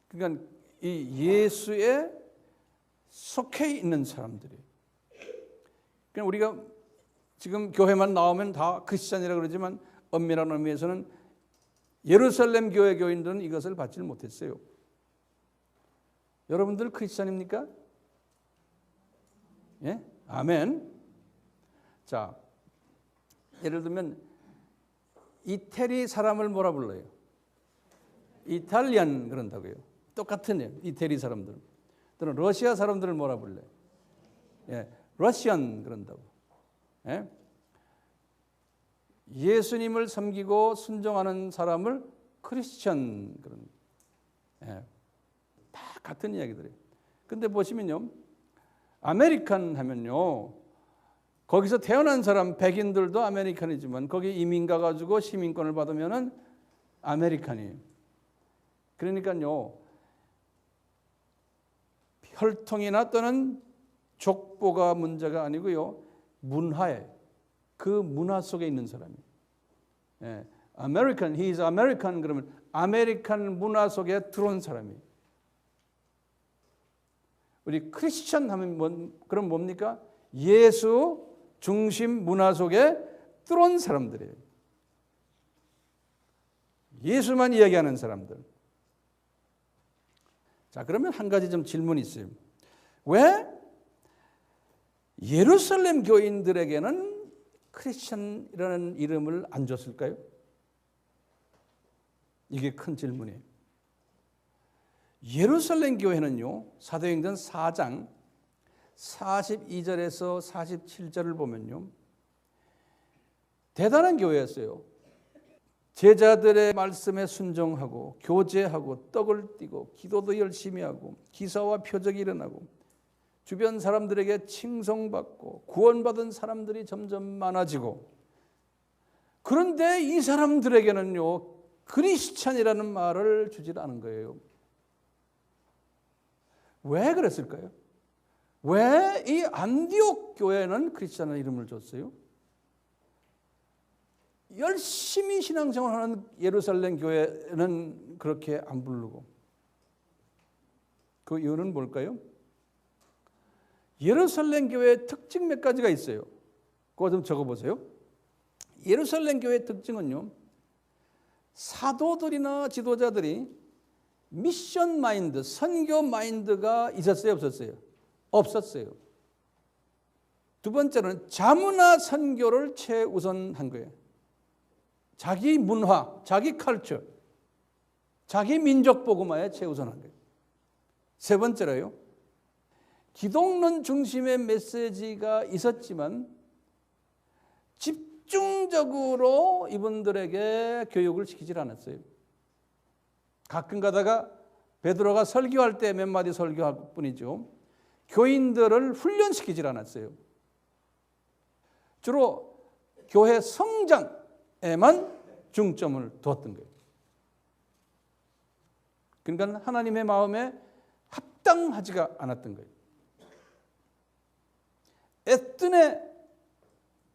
그러니까 이 예수에 속해 있는 사람들이에요. 그러니까 우리가 지금 교회만 나오면 다 크리스찬이라고 그러지만 엄밀한 의미에서는 예루살렘 교회 교인들은 이것을 받지 못했어요. 여러분들 크리스찬입니까? 예? 아멘. 자, 예를 들면 이태리 사람을 뭐라 불러요? 이탈리안 그런다고요. 똑같으네요. 이태리 사람들. 또는 러시아 사람들을 뭐라 불러요? 예, 러시안 그런다고. 예? 예수님을 섬기고 순종하는 사람을 크리스천 그런 예. 다 같은 이야기들이에요. 근데 보시면요, 아메리칸 하면요, 거기서 태어난 사람 백인들도 아메리칸이지만 거기 이민 가가지고 시민권을 받으면은 아메리칸이에요. 그러니까요, 혈통이나 또는 족보가 문제가 아니고요, 문화에 그 문화 속에 있는 사람이에요. 예. American, he is American 그러면 아메리칸 문화 속에 들어온 사람이에요. 우리 크리스천 하면 그럼 뭡니까? 예수 중심 문화 속에 들어온 사람들이에요. 예수만 이야기하는 사람들. 자, 그러면 한 가지 좀 질문이 있어요. 왜 예루살렘 교인들에게는 크리스천이라는 이름을 안 줬을까요? 이게 큰 질문이에요. 예루살렘 교회는요, 사도행전 4장 42절에서 47절을 보면요, 대단한 교회였어요. 제자들의 말씀에 순종하고 교제하고 떡을 띠고 기도도 열심히 하고 기사와 표적이 일어나고 주변 사람들에게 칭송받고 구원받은 사람들이 점점 많아지고, 그런데 이 사람들에게는요, 크리스찬이라는 말을 주질 않은 거예요. 왜 그랬을까요? 왜 이 안디옥 교회는 크리스찬의 이름을 줬어요? 열심히 신앙생활하는 예루살렘 교회는 그렇게 안 부르고. 그 이유는 뭘까요? 예루살렘 교회의 특징 몇 가지가 있어요. 그거 좀 적어보세요. 예루살렘 교회의 특징은요, 사도들이나 지도자들이 미션 마인드, 선교 마인드가 있었어요, 없었어요? 없었어요. 두 번째는 자문화 선교를 최우선한 거예요. 자기 문화, 자기 컬처, 자기 민족 복음화에 최우선한 거예요. 세 번째로요, 기독론 중심의 메시지가 있었지만 집중적으로 이분들에게 교육을 시키질 않았어요. 가끔 가다가 베드로가 설교할 때 몇 마디 설교할 뿐이죠. 교인들을 훈련시키질 않았어요. 주로 교회 성장에만 중점을 두었던 거예요. 그러니까 하나님의 마음에 합당하지가 않았던 거예요. 에뜨네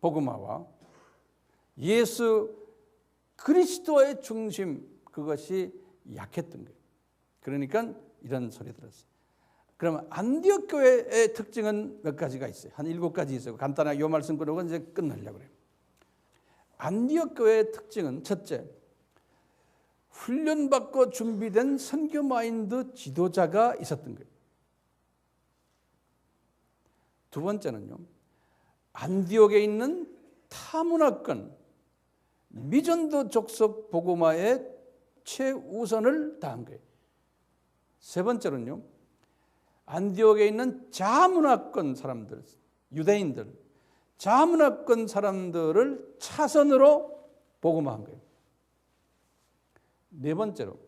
복음화와 예수 그리스도의 중심, 그것이 약했던 거예요. 그러니까 이런 소리 들었어요. 그러면 안디옥 교회의 특징은 몇 가지가 있어요. 한 7가지 있어요. 간단하게 이 말씀 끊고 이제 끝내려고 그래요. 안디옥 교회의 특징은 첫째, 훈련받고 준비된 선교 마인드 지도자가 있었던 거예요. 두 번째는요, 안디옥에 있는 타문화권, 미전도 족속 복음화에 최우선을 다한 거예요. 세 번째로는요, 안디옥에 있는 자문화권 사람들, 유대인들, 자문화권 사람들을 차선으로 복음화한 거예요. 네 번째로,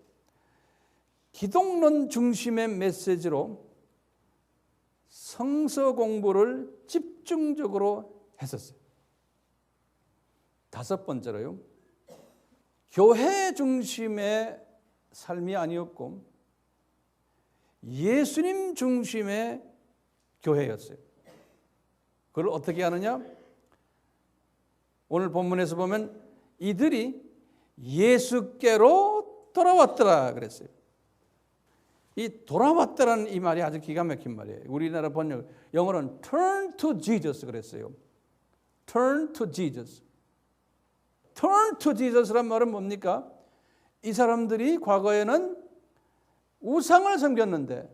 기독론 중심의 메시지로 성서 공부를 집중적으로 했었어요. 다섯 번째로요, 교회 중심의 삶이 아니었고 예수님 중심의 교회였어요. 그걸 어떻게 하느냐? 오늘 본문에서 보면 이들이 예수께로 돌아왔더라 그랬어요. 이 돌아왔더라는 이 말이 아주 기가 막힌 말이에요. 우리나라 번역 영어로는 turn to Jesus 그랬어요. turn to Jesus. turn to Jesus란 말은 뭡니까? 이 사람들이 과거에는 우상을 섬겼는데,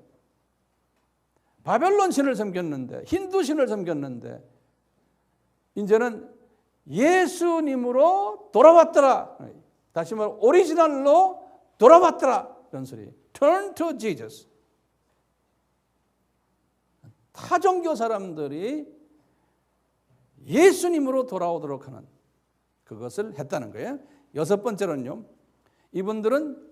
바벨론 신을 섬겼는데, 힌두 신을 섬겼는데, 이제는 예수님으로 돌아왔더라. 다시 말해 오리지널로 돌아왔더라. 이런 소리. Turn to Jesus. 타종교 사람들이 예수님으로 돌아오도록 하는 그것을 했다는 거예요. 여섯 번째로는요, 이분들은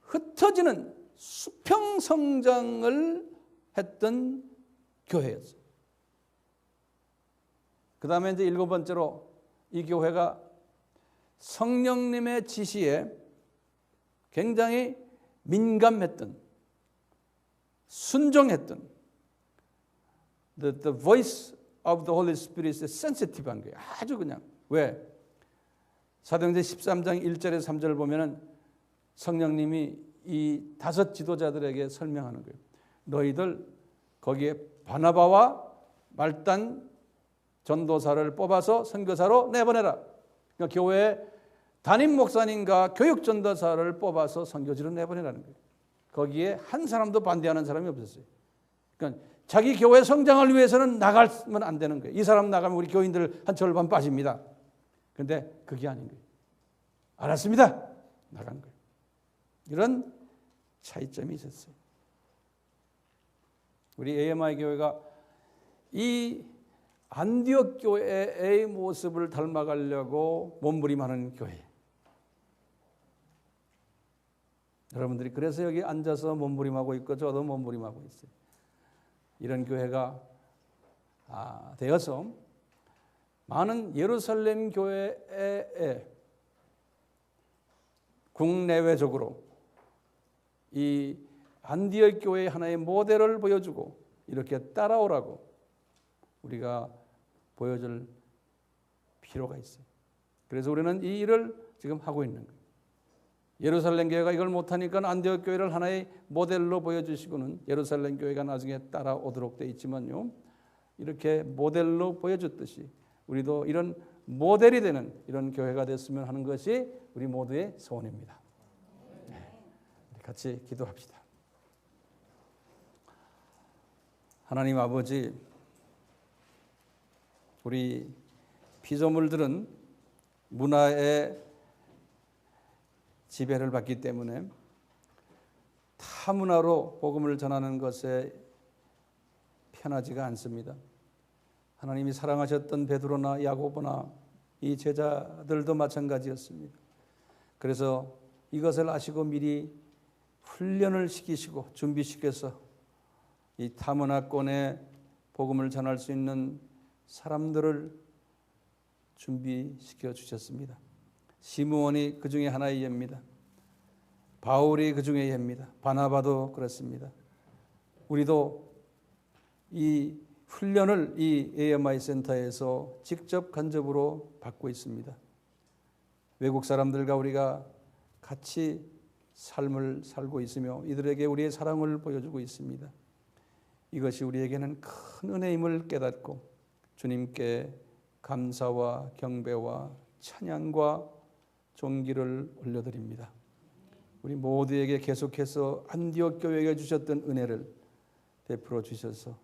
흩어지는 수평 성장을 했던 교회였어요. 그 다음에 이제 일곱 번째로 이 교회가 성령님의 지시에 굉장히 민감했던, 순종했던, the voice of the Holy Spirit에 sensitive한 거예요. 아주 그냥. 왜? 사도행전 13장 1절에서 3절을 보면은 성령님이 이 다섯 지도자들에게 설명하는 거예요. 너희들 거기에 바나바와 말단 전도사를 뽑아서 선교사로 내보내라. 그러니까 교회에 담임 목사님과 교육 전도사를 뽑아서 선교지로 내보내라는 거예요. 거기에 한 사람도 반대하는 사람이 없었어요. 그러니까 자기 교회 성장을 위해서는 나가면 안 되는 거예요. 이 사람 나가면 우리 교인들 한 절반 빠집니다. 그런데 그게 아닌 거예요. 알았습니다. 나간 거예요. 이런 차이점이 있었어요. 우리 AMI 교회가 이 안디옥 교회의 모습을 닮아가려고 몸부림하는 교회. 여러분들이 그래서 여기 앉아서 몸부림하고 있고 저도 몸부림하고 있어요. 이런 교회가 되어서 많은 예루살렘 교회에 국내외적으로 이 안디옥 교회의 하나의 모델을 보여주고 이렇게 따라오라고 우리가 보여줄 필요가 있어요. 그래서 우리는 이 일을 지금 하고 있는 거예요. 예루살렘 교회가 이걸 못하니까 안디옥 교회를 하나의 모델로 보여주시고는 예루살렘 교회가 나중에 따라오도록 돼 있지만요, 이렇게 모델로 보여줬듯이 우리도 이런 모델이 되는 이런 교회가 됐으면 하는 것이 우리 모두의 소원입니다. 네. 같이 기도합시다. 하나님 아버지, 우리 피조물들은 문화의 지배를 받기 때문에 타 문화로 복음을 전하는 것에 편하지가 않습니다. 하나님이 사랑하셨던 베드로나 야고보나 이 제자들도 마찬가지였습니다. 그래서 이것을 아시고 미리 훈련을 시키시고 준비시켜서 이 타문화권에 복음을 전할 수 있는 사람들을 준비시켜 주셨습니다. 시므온이 그 중에 하나의 예입니다. 바울이 그 중에 예입니다. 바나바도 그렇습니다. 우리도 이 훈련을 이 AMI 센터에서 직접 간접으로 받고 있습니다. 외국 사람들과 우리가 같이 삶을 살고 있으며 이들에게 우리의 사랑을 보여주고 있습니다. 이것이 우리에게는 큰 은혜임을 깨닫고 주님께 감사와 경배와 찬양과 존귀를 올려드립니다. 우리 모두에게 계속해서 안디옥 교회에 주셨던 은혜를 베풀어 주셔서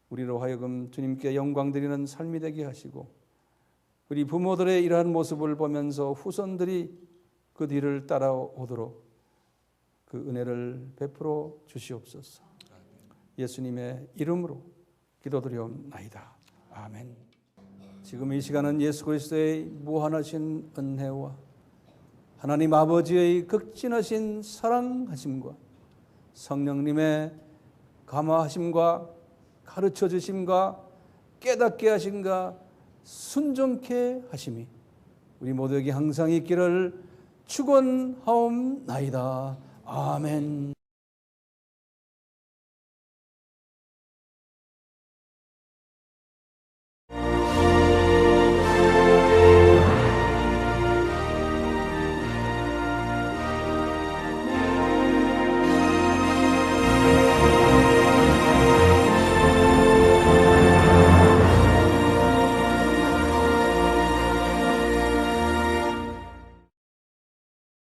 우리로 하여금 주님께 영광 드리는 삶이 되게 하시고 우리 부모들의 이러한 모습을 보면서 후손들이 그 뒤를 따라오도록 그 은혜를 베풀어 주시옵소서. 예수님의 이름으로 기도드리옵나이다. 아멘. 지금 이 시간은 예수 그리스도의 무한하신 은혜와 하나님 아버지의 극진하신 사랑하심과 성령님의 감화하심과 가르쳐 주심과 깨닫게 하심과 순종케 하심이 우리 모두에게 항상 있기를 축원하옵나이다. 아멘.